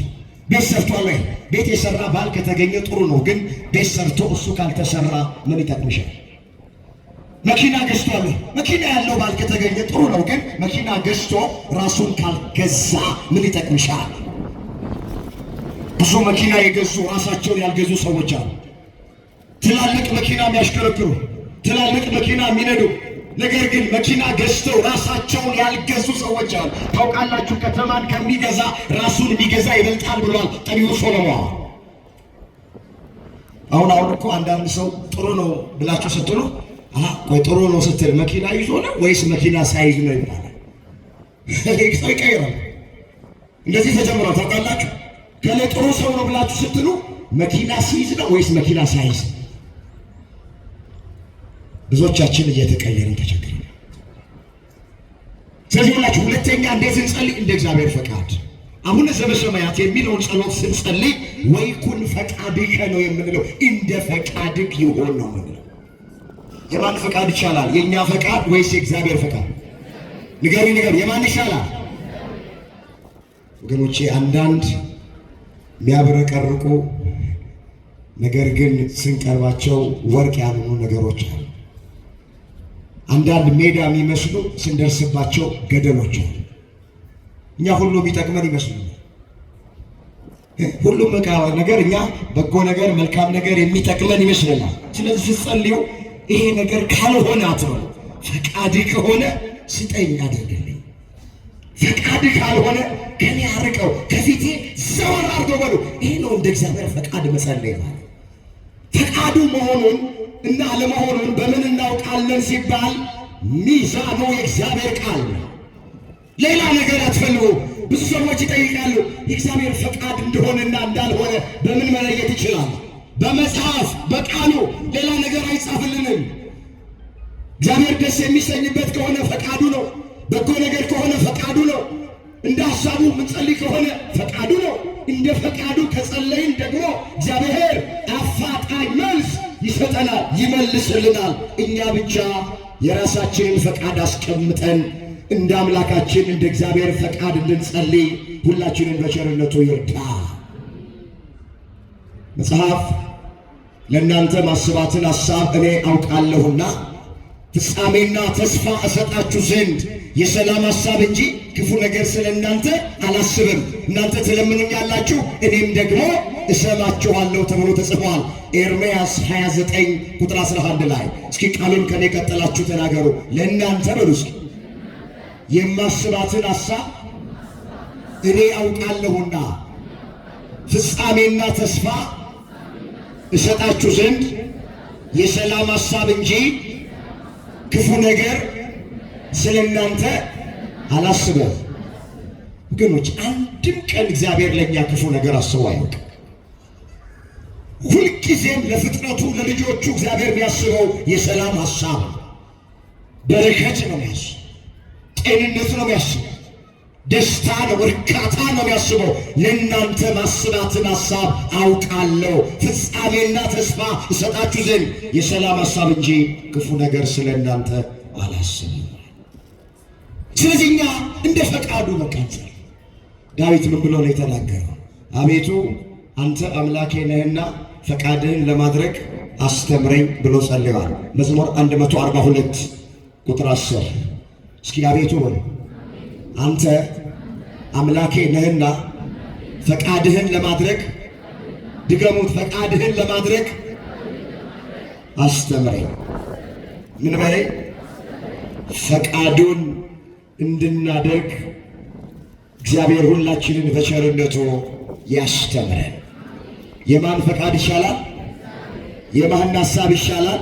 ቤት ሰርቷል ወይ? ቤት የሰራ ባል ከተገኘ ጥሩ ነው፣ ግን ቤት ሰርቶ እሱ ካልተሰራ ምን ይጠቅምሻል? መኪና ገዝቷል ወይ? መኪና ያለው ባል ከተገኘ ጥሩ ነው፣ ግን መኪና ገዝቶ ራሱን ካልገዛ ምን ይጠቅምሻል? ብዙ መኪና የገዙ ራሳቸውን ያልገዙ ሰዎች አሉ። ትላልቅ መኪና የሚያሽከረክሩ፣ ትላልቅ መኪና የሚነዱ፣ ነገር ግን መኪና ገዝተው ራሳቸውን ያልገዙ ሰዎች አሉ። ታውቃላችሁ፣ ከተማን ከሚገዛ ራሱን የሚገዛ ይበልጣል ብሏል ጠቢቡ ሶሎሞን። አሁን እኮ አንዳንድ ሰው ጥሩ ነው ብላችሁ ስትሉ ቆይ ጥሩ ነው ስትል መኪና ይዞ ነው ወይስ መኪና ሳይዝ ነው ይባላል። ሰው ይቀይራል። እንደዚህ ተጀምሯል። ታውቃላችሁ፣ ከለ ጥሩ ሰው ነው ብላችሁ ስትሉ መኪና ሲይዝ ነው ወይስ መኪና ሳይዝ? ብዙዎቻችን እየተቀየርን ተቸግረን። ስለዚህ ሁላችሁ ሁለተኛ እንዴት እንጸልይ? እንደ እግዚአብሔር ፈቃድ። አቡነ ዘበሰማያት የሚለውን ጸሎት ስንጸልይ ወይኩን ፈቃድከ ነው የምንለው፣ እንደ ፈቃድክ ይሆን ነው የምንለው። የማን ፈቃድ ይቻላል? የእኛ ፈቃድ ወይስ የእግዚአብሔር ፈቃድ? ንገሪ፣ የማን ይሻላል? ወገኖቼ አንዳንድ የሚያብረቀርቁ ነገር ግን ስንቀርባቸው ወርቅ ያልሆኑ ነገሮች አሉ። አንዳንድ ሜዳ የሚመስሉ ስንደርስባቸው ገደሎች አሉ። እኛ ሁሉ የሚጠቅመን ይመስሉናል። ሁሉም ነገር እኛ በጎ ነገር መልካም ነገር የሚጠቅመን ይመስለናል። ስለዚህ ስትጸልዩ ይሄ ነገር ካልሆነ አትበሉ። ፈቃድ ከሆነ ስጠኝ አድርግልኝ፣ ፈቃድ ካልሆነ ከኔ አርቀው ከፊቴ ዘወር አድርገው በሉ። ይሄ ነው እንደ እግዚአብሔር ፈቃድ መጸለይ ማለት። ፈቃዱ መሆኑን እና አለመሆኑን በምን እናውቃለን ሲባል ሚዛኑ የእግዚአብሔር ቃል ነው። ሌላ ነገር አትፈልጉ። ብዙ ሰዎች ይጠይቃሉ የእግዚአብሔር ፈቃድ እንደሆነና እንዳልሆነ በምን መለየት ይችላል? በመጽሐፍ በቃሉ ሌላ ነገር አይጻፍልንም። እግዚአብሔር ደስ የሚሰኝበት ከሆነ ፈቃዱ ነው። በጎ ነገር ከሆነ ፈቃዱ ነው። እንደ ሐሳቡ ምንጸልይ ከሆነ ፈቃዱ ነው። እንደ ፈቃዱ ከጸለይን ደግሞ እግዚአብሔር አፋጣኝ መልስ ይሰጠናል፣ ይመልስልናል። እኛ ብቻ የራሳችንን ፈቃድ አስቀምጠን እንደ አምላካችን እንደ እግዚአብሔር ፈቃድ እንድንጸልይ ሁላችንን በቸርነቱ ይርዳ። መጽሐፍ ለእናንተ ማስባትን ሐሳብ እኔ አውቃለሁና ፍጻሜና ተስፋ እሰጣችሁ ዘንድ የሰላም ሐሳብ እንጂ ክፉ ነገር ስለ እናንተ አላስብም። እናንተ ትለምኑኛላችሁ፣ እኔም ደግሞ እሰማችኋለሁ ተብሎ ተጽፏል። ኤርምያስ 29 ቁጥር 11 ላይ። እስኪ ቃሉን ከኔ ቀጠላችሁ ተናገሩ። ለእናንተ በሉ እስኪ የማስባትን ሐሳብ እኔ አውቃለሁና ፍጻሜና ተስፋ እሰጣችሁ ዘንድ የሰላም ሐሳብ እንጂ ክፉ ነገር ስለ እናንተ አላስበም። ወገኖች አንድም ቀን እግዚአብሔር ለእኛ ክፉ ነገር አስቦ አያውቅም። ሁልጊዜም ለፍጥረቱ ለልጆቹ እግዚአብሔር የሚያስበው የሰላም ሐሳብ፣ በረከት ነው የሚያስበው፣ ጤንነት ነው የሚያስበው፣ ደስታ ነው፣ እርካታ ነው የሚያስበው። ለእናንተ ማስባትን ሐሳብ አውቃለሁ፣ ፍጻሜና ተስፋ እሰጣችሁ ዘንድ የሰላም ሐሳብ እንጂ ክፉ ነገር ስለ እናንተ አላስብም። ስለዚህ እኛ እንደ ፈቃዱ መቃጠል። ዳዊት ምን ብሎ ነው የተናገረው? አቤቱ አንተ አምላኬ ነህና ፈቃድህን ለማድረግ አስተምረኝ ብሎ ጸልየዋል። መዝሙር 142 ቁጥር 10። እስኪ አቤቱ አንተ አምላኬ ነህና ፈቃድህን ለማድረግ ድገሙት፣ ፈቃድህን ለማድረግ አስተምረኝ። ምን በለኝ? ፈቃዱን እንድናደርግ እግዚአብሔር ሁላችንን በቸርነቱ ያስተምረን። የማን ፈቃድ ይሻላል? የማን ሐሳብ ይሻላል?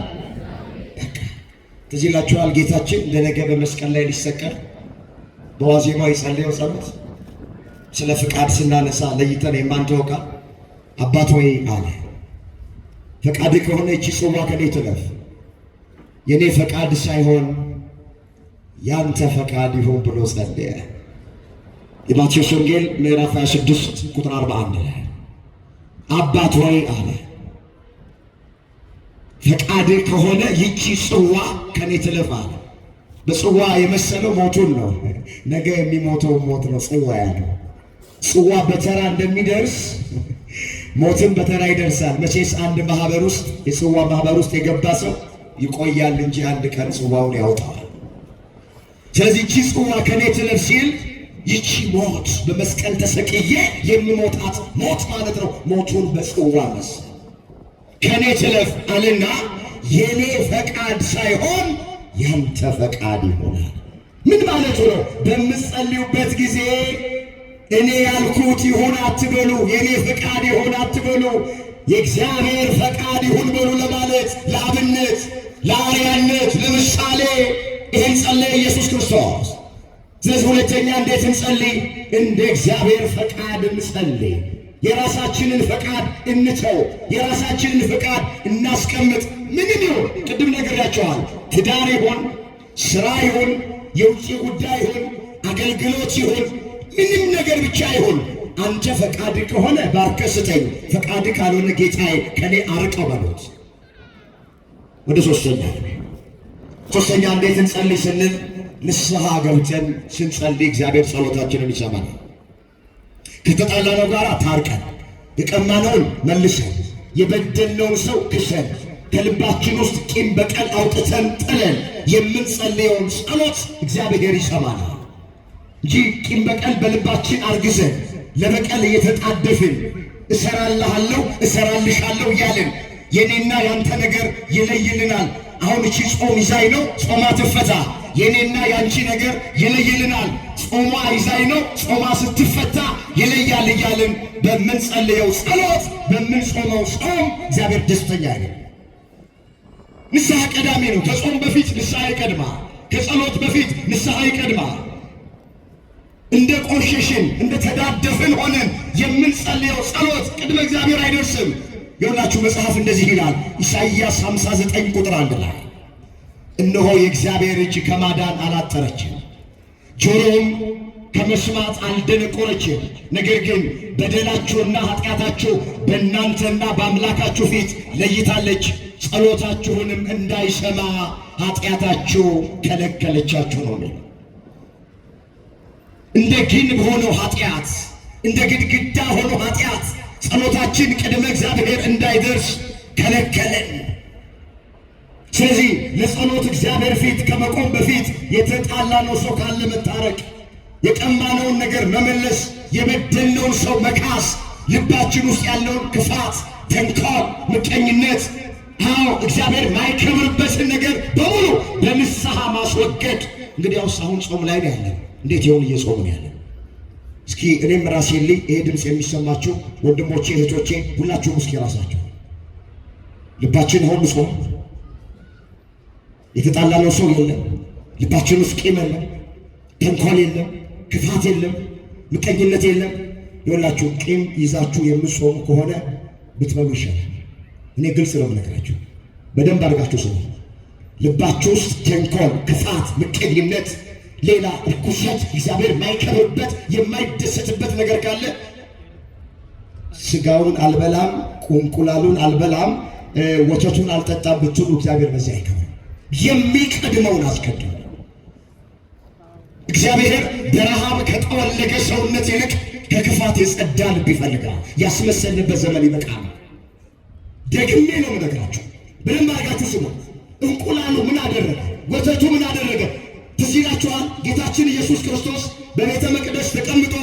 ትዝ ይላችኋል ጌታችን እንደነገ በመስቀል ላይ ሊሰቀል በዋዜማው የጸለየው ጸሎት ስለ ፍቃድ ስናነሳ ለይተን የማንተው ቃል አባት ሆይ አለ፣ ፈቃድ ከሆነ እቺ ጽዋ ከኔ ትለፍ፣ የኔ ፈቃድ ሳይሆን ያንተ ፈቃድ ይሁን ብሎ ጸለየ። የማቴዎስ ወንጌል ምዕራፍ 26 ቁጥር 41 ላይ አባት ሆይ አለ፣ ፈቃድ ከሆነ ይቺ ጽዋ ከኔ ትለፍ አለ። በጽዋ የመሰለው ሞቱን ነው። ነገ የሚሞተው ሞት ነው ጽዋ ያለው። ጽዋ በተራ እንደሚደርስ ሞትን በተራ ይደርሳል። መቼስ አንድ ማህበር ውስጥ የጽዋ ማህበር ውስጥ የገባ ሰው ይቆያል እንጂ አንድ ቀን ጽዋውን ያወጣዋል። ስለዚህ ይቺ ጽዋ ከኔ ትለፍ ሲል ይቺ ሞት በመስቀል ተሰቅዬ የምሞታት ሞት ማለት ነው። ሞቱን በጽዋ መሰለ ከኔ ትለፍ አለና የኔ ፈቃድ ሳይሆን ያንተ ፈቃድ ይሆናል። ምን ማለቱ ነው? በምትጸልዩበት ጊዜ እኔ ያልኩት ይሁን አትበሉ፣ የኔ ፈቃድ ይሁን አትበሉ፣ የእግዚአብሔር ፈቃድ ይሁን በሉ ለማለት ለአብነት፣ ለአርያነት፣ ለምሳሌ ይህን ጸለየ ኢየሱስ ክርስቶስ። ስለዚህ ሁለተኛ እንዴት እንጸልይ? እንደ እግዚአብሔር ፈቃድ እንጸልይ። የራሳችንን ፈቃድ እንተው፣ የራሳችንን ፈቃድ እናስቀምጥ። ምንም ይሁን ቅድም ነግሬያቸዋል። ትዳር ይሁን፣ ስራ ይሁን፣ የውጭ ጉዳይ ይሁን፣ አገልግሎት ይሁን፣ ምንም ነገር ብቻ ይሁን አንተ ፈቃድ ከሆነ ባርከህ ስጠኝ፣ ፈቃድ ካልሆነ ጌታዬ ከኔ አርቀው በሉት። ወደ ሶስተኛ እንዴት እንጸልይ ስንል ንስሐ ገብተን ስንጸልይ እግዚአብሔር ጸሎታችንን ይሰማል። ከተጣላነው ጋር ታርቀን፣ የቀማነውን መልሰን፣ የበደልነውን ሰው ክሰን፣ ከልባችን ውስጥ ቂም በቀል አውጥተን ጥለን የምንጸልየውን ጸሎት እግዚአብሔር ይሰማናል እንጂ ቂም በቀል በልባችን አርግዘን ለበቀል እየተጣደፍን እሰራልሃለሁ እሰራልሻለሁ እያልን የኔና ያንተ ነገር ይለይልናል። አሁን እቺ ጾም ይዛይ ነው፣ ጾማ ትፈታ። የኔና ያንቺ ነገር ይለይልናል። ጾማ ይዛይ ነው፣ ጾማ ስትፈታ ይለያል እያልን በምንጸልየው ጸሎት፣ በምንጾመው ጾም እግዚአብሔር ደስተኛ ነው። ንስሐ ቀዳሚ ነው። ከጾም በፊት ንስሐ ይቀድማል። ከጸሎት በፊት ንስሐ ይቀድማል። እንደ ቆሸሽን እንደ ተዳደፍን ሆነን የምንጸልየው ጸሎት ቅድመ እግዚአብሔር አይደርስም። የሁላችሁ መጽሐፍ እንደዚህ ይላል። ኢሳይያስ 59 ቁጥር 1 ላይ እነሆ የእግዚአብሔር እጅ ከማዳን አላጠረችም፣ ጆሮም ከመስማት አልደነቆረችም። ነገር ግን በደላችሁና ኃጢአታችሁ በእናንተና በአምላካችሁ ፊት ለይታለች፣ ጸሎታችሁንም እንዳይሰማ ኃጢአታችሁ ከለከለቻችሁ ነው። እንደ ግንብ ሆኖ ኃጢአት፣ እንደ ግድግዳ ሆኖ ኃጢአት ጸሎታችን ቅድመ እግዚአብሔር እንዳይደርስ ከለከለን። ስለዚህ ለጸሎት እግዚአብሔር ፊት ከመቆም በፊት የተጣላነው ሰው ካለ መታረቅ፣ የቀማነውን ነገር መመለስ፣ የበደልነውን ሰው መካስ፣ ልባችን ውስጥ ያለውን ክፋት፣ ተንኮል፣ ምቀኝነት፣ እግዚአብሔር ማይከብርበትን ነገር በሙሉ በንስሐ ማስወገድ። እንግዲያውስ አሁን ጾም ላይ ነው ያለን። እንዴት ይሆን እየጾምን ያለን? እስኪ እኔም ራሴን ልይ፣ ይሄ ድምፅ የሚሰማችሁ ወንድሞቼ እህቶቼ፣ ሁላችሁም እስኪ ራሳችሁ ልባችን አሁን ጾም፣ የተጣላነው ሰው የለም፣ ልባችን ውስጥ ቂም የለም፣ ተንኮል የለም፣ ክፋት የለም፣ ምቀኝነት የለም። ይኸውላችሁ ቂም ይዛችሁ የምትጾሙ ከሆነ ብትበሉ ይሻላል። እኔ ግልጽ ነው የምነግራችሁ፣ በደንብ አድርጋችሁ ስሙ። ልባችሁ ውስጥ ተንኮል፣ ክፋት፣ ምቀኝነት፣ ሌላ ርኩሰት፣ እግዚአብሔር የማይከብርበት የማይደሰትበት ነገር ካለ ስጋውን አልበላም፣ ቁንቁላሉን አልበላም፣ ወተቱን አልጠጣም ብትሉ እግዚአብሔር በዚህ አይከብርም። የሚቀድመውን አስቀድሙ። እግዚአብሔር በረሃብ ከጠወለገ ሰውነት ይልቅ ከክፋት የጸዳ ልብ ይፈልጋል። ያስመሰልንበት ዘመን ይበቃል። ደግሜ ነው የምነግራችሁ፣ በደንብ አድርጋችሁ ስሙ። እንቁላሉ ምን አደረገ? ወተቱ ምን አደረገ? ትዝ ይላችኋል። ጌታችን ኢየሱስ ክርስቶስ በቤተ መቅደስ ተቀምጦ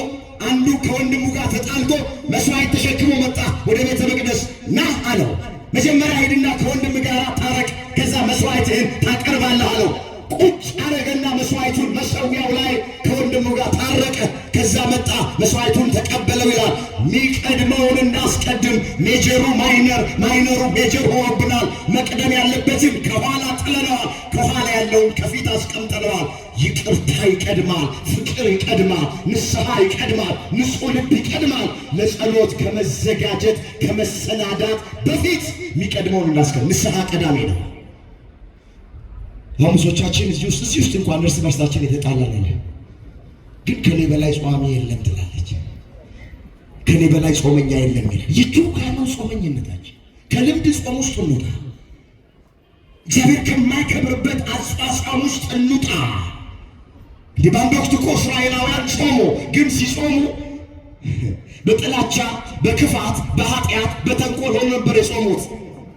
አንዱ ከወንድሙ ጋር ተጣልቶ መስዋዕት ተሸክሞ መጣ። ወደ ቤተ መቅደስ ና አለው። መጀመሪያ ሄድና ከወንድም ጋር ታረቅ፣ ከዛ መስዋዕትህን ታቀርባለህ አለው። ቁጭ አረገና መስዋዕቱን መሰዊያው ላይ ከወንድሙ ጋር ታረቀ። ከዛ መጣ መስዋዕቱን ተቀበለው ይላል። ሚቀድመውን እናስቀድም። ሜጀሩ ማይነር፣ ማይነሩ ሜጀር ሆኖብናል። መቅደም ያለበትን ከኋላ ጥለነዋል። ከኋላ ያለውን ከፊት አስቀምጠነዋል። ይቅርታ ይቀድማል፣ ፍቅር ይቀድማል፣ ንስሐ ይቀድማል፣ ንጹሕ ልብ ይቀድማል። ለጸሎት ከመዘጋጀት ከመሰናዳት በፊት የሚቀድመውን እናስቀድም። ንስሐ ቀዳሚ ነው። ብዙዎቻችን እዚህ ውስጥ እንኳን እርስ በርሳችን የተጣላን ግን ከኔ በላይ ጿሚ የለም ትላለች። ከኔ በላይ ጾመኛ የለም ይላል። ይቱ ካለው ጾመኝነታችን ከልምድ ጾም ውስጥ እንውጣ። እግዚአብሔር ከማይከብርበት አጽዋጽም ውስጥ እንውጣ። በአንድ ወቅት እኮ እስራኤላውያን ጾሙ፣ ግን ሲጾሙ በጥላቻ በክፋት በኃጢአት በተንኮል ሆኖ ነበር የጾሙት።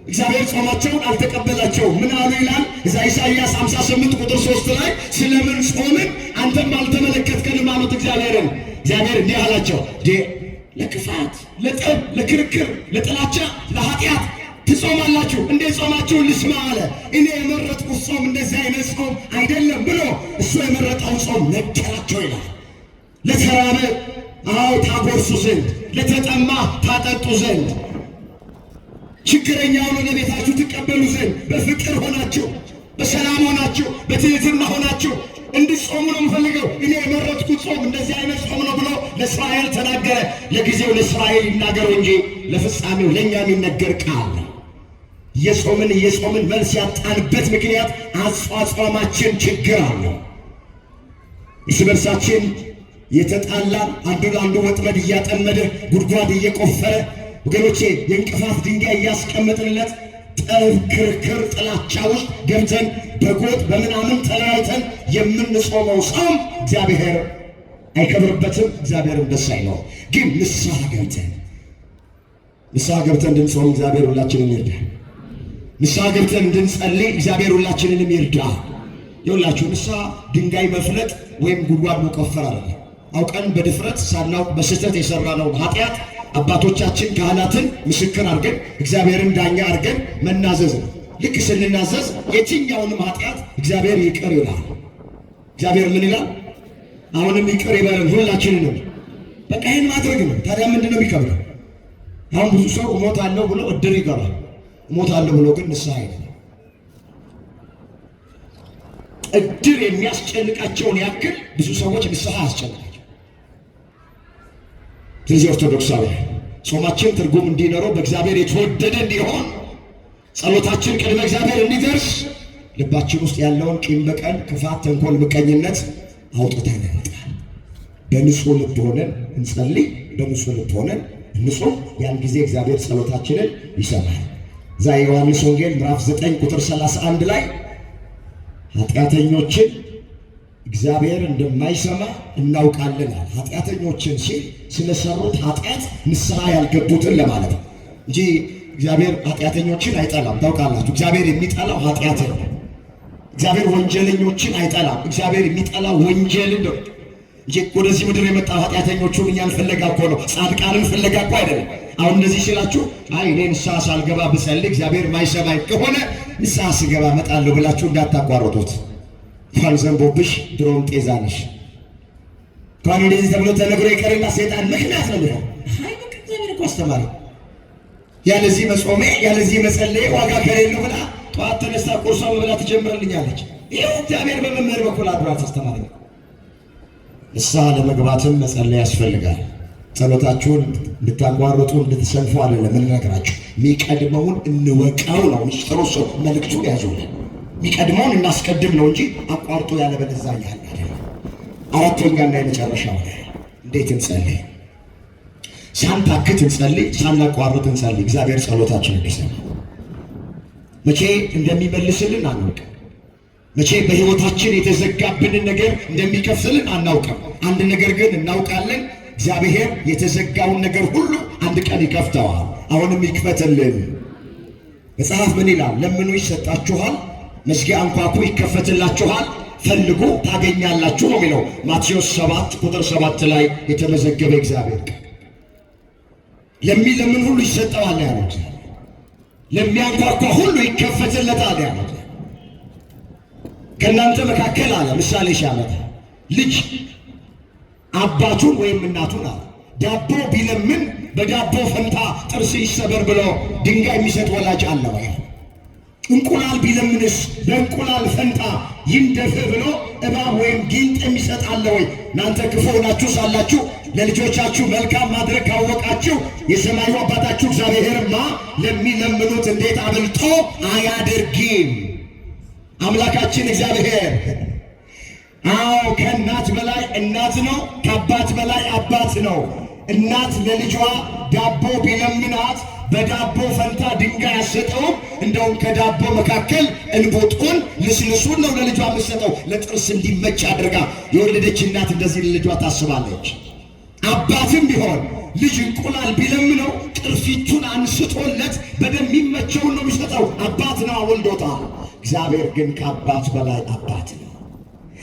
እግዚአብሔር ጾማቸውን አልተቀበላቸውም። ምን አሉ ይላል እዛ ኢሳይያስ 58 ቁጥር 3 ላይ ስለምን ጾምን አንተም አልተመለከትከንም አሉት እግዚአብሔርን። እግዚአብሔር እንዲህ አላቸው፣ ለክፋት፣ ለጠብ፣ ለክርክር፣ ለጥላቻ፣ ለኃጢአት ትጾማላችሁ። እንዴት ጾማችሁን ልስማ አለ። እኔ የመረጥኩት ጾም እንደዚህ አይነት ጾም አይደለም ብሎ እሱ የመረጠውን ጾም ነገራቸው ይላል። ለተራበ ታጎርሱ ዘንድ፣ ለተጠማ ታጠጡ ዘንድ፣ ችግረኛውን ወደ ቤታችሁ ትቀበሉ ዘንድ፣ በፍቅር ሆናችሁ፣ በሰላም ሆናችሁ፣ በትህትና ሆናችሁ እንድትጾሙ ነው የምፈልገው። እኔ የመረጥኩት ጾም እንደዚህ አይነት ጾም ነው ብሎ ለእስራኤል ተናገረ። ለጊዜው ለእስራኤል ይናገረው እንጂ ለፍጻሜው ለእኛ የሚነገር ቃል ነው። እየጾምን መልስ ያጣንበት ምክንያት አጽዋጽማችን ችግር አለው። እርስ በርሳችን የተጣላን፣ አንዱ ለአንዱ ወጥመድ እያጠመደ ጉድጓድ እየቆፈረ ወገኖቼ የእንቅፋት ድንጋይ እያስቀመጥንለት ጠብ፣ ክርክር፣ ጥላቻ ውስጥ ገብተን በጎጥ በምናምን ተለያይተን የምንጾመው ጾም እግዚአብሔር አይከብርበትም፣ እግዚአብሔርም ደስ አይለው። ግን ንስሐ ገብተን እንድንጾም እግዚአብሔር ሁላችንን ይርዳ። ንስሐ ገብተን እንድንጸልይ እግዚአብሔር ሁላችንንም ይርዳ። ይኸውላችሁ ንስሐ ድንጋይ መፍለጥ ወይም ጉድጓድ መቆፈር አይደለም። አውቀን በድፍረት ሳናውቅ በስህተት የሰራነውን ኃጢአት አባቶቻችን ካህናትን ምስክር አድርገን እግዚአብሔርን ዳኛ አድርገን መናዘዝ ነው። ልክ ስንናዘዝ የትኛውንም ኃጢአት እግዚአብሔር ይቅር ይላል። እግዚአብሔር ምን ይላል? አሁንም ይቅር ይበለን ሁላችንንም። በቃ ይህን ማድረግ ነው። ታዲያ ምንድን ነው የሚከብደው? አሁን ብዙ ሰው እሞታለሁ ብሎ እድር ይገባል። እሞታለሁ ብሎ ግን ንስሐ አይገባም። እድር የሚያስጨንቃቸውን ያክል ብዙ ሰዎች ንስሐ ያስጨንቃቸው። ስለዚህ ኦርቶዶክሳውያን ጾማችን ትርጉም እንዲኖረው በእግዚአብሔር የተወደደ እንዲሆን ጸሎታችን ቅድመ እግዚአብሔር እንዲደርስ ልባችን ውስጥ ያለውን ቂም፣ በቀል፣ ክፋት፣ ተንኮል፣ ምቀኝነት አውጥተን እንጣል። በንጹህ ልብ ሆነን እንጸልይ። በንጹህ ልብ ሆነን እንጹም። ያን ጊዜ እግዚአብሔር ጸሎታችንን ይሰማል። እዛ የዮሐንስ ወንጌል ምዕራፍ 9 ቁጥር 31 ላይ ኃጢአተኞችን እግዚአብሔር እንደማይሰማ እናውቃለን። ኃጢአተኞችን ሲል ስለሰሩት ኃጢአት ንስሐ ያልገቡትን ለማለት ነው እንጂ እግዚአብሔር ኃጢአተኞችን አይጠላም። ታውቃላችሁ፣ እግዚአብሔር የሚጠላው ኃጢአትን ነው። እግዚአብሔር ወንጀለኞችን አይጠላም። እግዚአብሔር የሚጠላው ወንጀልን ነው እንጂ ወደዚህ ምድር የመጣው ኃጢአተኞቹን እኛን ፍለጋ እኮ ነው፣ ጻድቃንን ፍለጋ እኮ አይደለም። አሁን እንደዚህ ሲላችሁ አይ እኔ ንስሐ ሳልገባ ብጸልይ እግዚአብሔር ማይሰማኝ ከሆነ ንስሐ ስገባ እመጣለሁ ብላችሁ እንዳታቋርጡት። እንኳን ዘንቦብሽ ድሮም ጤዛ ነሽ። እንኳን እንደዚህ ተብሎ ተነግሮ ይቀርና ሰይጣን ምክንያት ነው የሚለው። አይ በቃ እግዚአብሔር እኮ አስተማሪ፣ ያለዚህ መጾሜ ያለዚህ መጸለዬ ዋጋ ከሌለው ብላ ጠዋት ተነስታ ቁርሷ መብላ ትጀምርልኛለች። ይኸው እግዚአብሔር በመምህር በኩል አድሯት አስተማሪ። ንስሐ ለመግባትም መጸለይ ያስፈልጋል። ጸሎታችሁን እንድታቋርጡ እንድትሰንፉ አይደለም እንነግራችሁ። የሚቀድመውን እንወቀው ነው ሚስጥሩ። እሱ መልእክቱን ያዙልን። የሚቀድመውን እናስቀድም ነው እንጂ አቋርጦ ያለበለዚያ ያለ አይደለም። አራተኛና የመጨረሻው እንዴት እንጸልይ? ሳንታክት እንጸልይ፣ ሳናቋርጥ እንጸልይ። እግዚአብሔር ጸሎታችንን እንዲሰማ መቼ እንደሚመልስልን አናውቅም። መቼ በሕይወታችን የተዘጋብንን ነገር እንደሚከፍትልን አናውቅም። አንድ ነገር ግን እናውቃለን፣ እግዚአብሔር የተዘጋውን ነገር ሁሉ አንድ ቀን ይከፍተዋል። አሁንም ይክፈትልን። መጽሐፍ ምን ይላል? ለምኑ ይሰጣችኋል፣ መዝጊያ አንኳኩ ይከፈትላችኋል፣ ፈልጉ ታገኛላችሁ ነው የሚለው። ማቴዎስ 7 ቁጥር 7 ላይ የተመዘገበ እግዚአብሔር ቃል። ለሚለምን ሁሉ ይሰጠዋል ያሉት፣ ለሚያንኳኳ ሁሉ ይከፈትለታል ያሉት። ከእናንተ መካከል አለ ምሳሌ ሲያመጣ ልጅ አባቱን ወይም እናቱን አለ ዳቦ ቢለምን በዳቦ ፈንታ ጥርስ ይሰበር ብሎ ድንጋይ የሚሰጥ ወላጅ አለ ወይ? እንቁላል ቢለምንስ በእንቁላል ፈንታ ይንደፍ ብሎ እባብ ወይም ጊንጥ የሚሰጥ አለ ወይ? እናንተ ክፉ ሆናችሁ ሳላችሁ ለልጆቻችሁ መልካም ማድረግ ካወቃችሁ የሰማዩ አባታችሁ እግዚአብሔርማ ለሚለምኑት እንዴት አብልጦ አያደርግም? አምላካችን እግዚአብሔር አዎ ከእናት በላይ እናት ነው፣ ከአባት በላይ አባት ነው። እናት ለልጇ ዳቦ ቢለምናት በዳቦ ፈንታ ድንጋይ አትሰጠውም። እንደውም ከዳቦ መካከል እንቦጡን ልስልሱን ነው ለልጇ የምትሰጠው። ለጥርስ እንዲመች አድርጋ የወለደች እናት እንደዚህ ለልጇ ታስባለች። አባትም ቢሆን ልጅ እንቁላል ቢለምነው ቅርፊቱን አንስቶለት በደም የሚመቸውን ነው የሚሰጠው። አባት ነው ወልዶታል። እግዚአብሔር ግን ከአባት በላይ አባት ነው።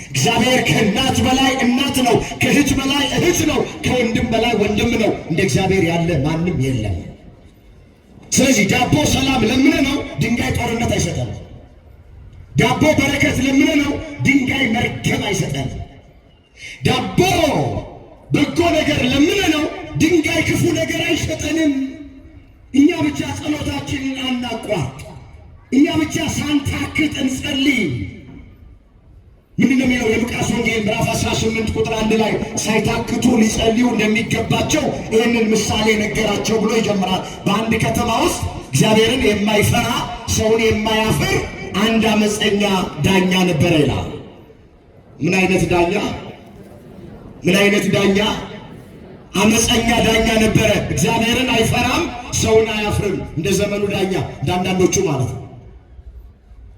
እግዚአብሔር ከእናት በላይ እናት ነው። ከእህት በላይ እህት ነው። ከወንድም በላይ ወንድም ነው። እንደ እግዚአብሔር ያለ ማንም የለም። ስለዚህ ዳቦ ሰላም ለምነ ነው ድንጋይ ጦርነት አይሰጠን። ዳቦ በረከት ለምነ ነው ድንጋይ መርገም አይሰጠን። ዳቦ በጎ ነገር ለምነ ነው ድንጋይ ክፉ ነገር አይሰጠንም። እኛ ብቻ ጸሎታችንን አናቋርጥ። እኛ ብቻ ሳንታክት እንጸልይ። ምንድን ነው የሚለው? የሉቃስ ወንጌል ምዕራፍ 18 ቁጥር 1 ላይ ሳይታክቱ ሊጸልዩ እንደሚገባቸው ይህንን ምሳሌ ነገራቸው ብሎ ይጀምራል። በአንድ ከተማ ውስጥ እግዚአብሔርን የማይፈራ ሰውን የማያፍር አንድ አመፀኛ ዳኛ ነበረ ይላል። ምን አይነት ዳኛ? ምን አይነት ዳኛ? አመፀኛ ዳኛ ነበረ። እግዚአብሔርን አይፈራም፣ ሰውን አያፍርም። እንደ ዘመኑ ዳኛ እንደ አንዳንዶቹ ማለት ነው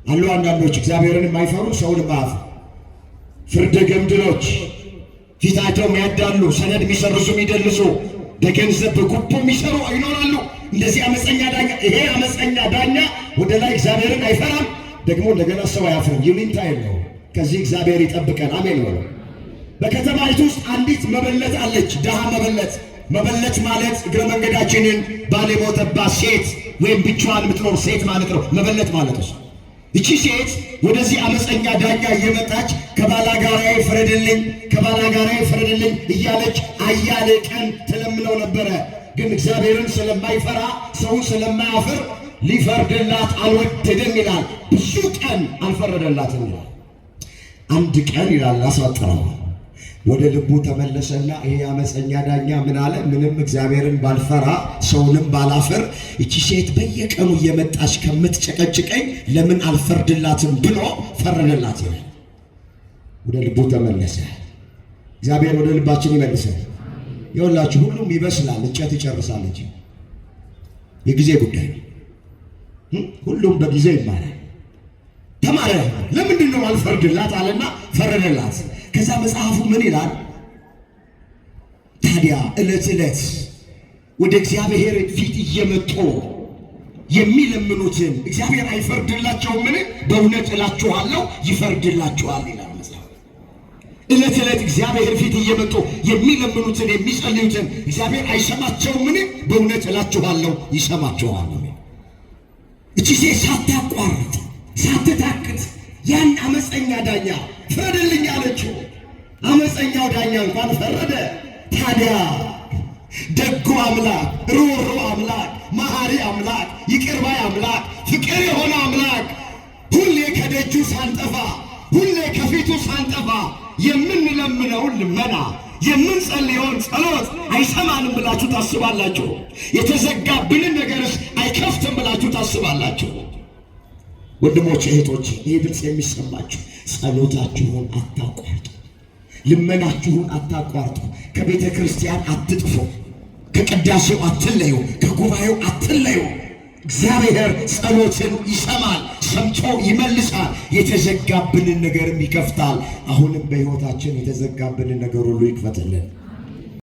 አሉ። አንዳንዶች እግዚአብሔርን የማይፈሩ ሰውን የማያፍሩ ፍርደ ገምድሎች፣ ፊታቸው የሚያዳሉ፣ ሰነድ የሚሰርዙ የሚደልሱ፣ በገንዘብ በጉቦ የሚሰሩ ይኖራሉ። እንደዚህ አመፀኛ ዳኛ። ይሄ አመፀኛ ዳኛ ወደ ላይ እግዚአብሔርን አይፈራም፣ ደግሞ እንደገና ሰው አያፍርም። ይሉኝታ የለው። ከዚህ እግዚአብሔር ይጠብቀን። አሜን ነው። በከተማይቱ ውስጥ አንዲት መበለት አለች፣ ድሃ መበለት። መበለት ማለት እግረ መንገዳችንን ባል የሞተባት ሴት ወይም ብቻዋን የምትኖር ሴት ማለት ነው መበለት ማለት ነው። እቺ ሴት ወደዚህ አመፀኛ ዳኛ እየመጣች ከባላጋራዬ ፍረድልኝ፣ ከባላጋራዬ ፍረድልኝ እያለች አያሌ ቀን ተለምነው ነበረ። ግን እግዚአብሔርን ስለማይፈራ ሰውን ስለማያፍር ሊፈርድላት አልወደደም ይላል። ብዙ ቀን አልፈረደላትም ይላል። አንድ ቀን ይላል አሳጠረው። ወደ ልቡ ተመለሰና ይሄ አመፀኛ ዳኛ ምን አለ? ምንም እግዚአብሔርን ባልፈራ ሰውንም ባላፈር እቺ ሴት በየቀኑ እየመጣች ከምትጨቀጭቀኝ ለምን አልፈርድላትም ብሎ ፈረደላት ይላል። ወደ ልቡ ተመለሰ። እግዚአብሔር ወደ ልባችን ይመልሰን። ይኸውላችሁ ሁሉም ይበስላል፣ እንጨት ይጨርሳል እንጂ የጊዜ ጉዳይ ነው። ሁሉም በጊዜ ይማራል። ተማረ። ለምንድን ነው አልፈርድላት አለና ፈረደላት። ከዛ መጽሐፉ ምን ይላል ታዲያ? ዕለት ዕለት ወደ እግዚአብሔር ፊት እየመጡ የሚለምኑትን እግዚአብሔር አይፈርድላቸውምን? በእውነት እላችኋለሁ ይፈርድላችኋል ይላል መጽሐፉ። ዕለት ዕለት እግዚአብሔር ፊት እየመጡ የሚለምኑትን የሚጸልዩትን እግዚአብሔር አይሰማቸውምን? በእውነት እላችኋለሁ ይሰማቸዋል። እቺ ሴት ሳታቋርጥ ሳትታክት ያን አመፀኛ ዳኛ ፍረድልኝ አለችው። አመፀኛው ዳኛ እንኳን ፈረደ። ታዲያ ደጉ አምላክ፣ ሩሩ አምላክ፣ መሐሪ አምላክ፣ ይቅር ባይ አምላክ፣ ፍቅር የሆነ አምላክ ሁሌ ከደጁ ሳንጠፋ ሁሌ ከፊቱ ሳንጠፋ የምንለምነውን ልመና የምንጸልየውን ጸሎት አይሰማንም ብላችሁ ታስባላችሁ? የተዘጋብንን ነገርስ አይከፍትም ብላችሁ ታስባላችሁ? ወንድሞች እህቶች፣ ይህ ድምፅ የሚሰማችሁ ጸሎታችሁን አታቋርጡ፣ ልመናችሁን አታቋርጡ። ከቤተ ክርስቲያን አትጥፉ፣ ከቅዳሴው አትለዩ፣ ከጉባኤው አትለዩ። እግዚአብሔር ጸሎትን ይሰማል፣ ሰምቶ ይመልሳል፣ የተዘጋብንን ነገርም ይከፍታል። አሁንም በሕይወታችን የተዘጋብንን ነገር ሁሉ ይክፈትልን።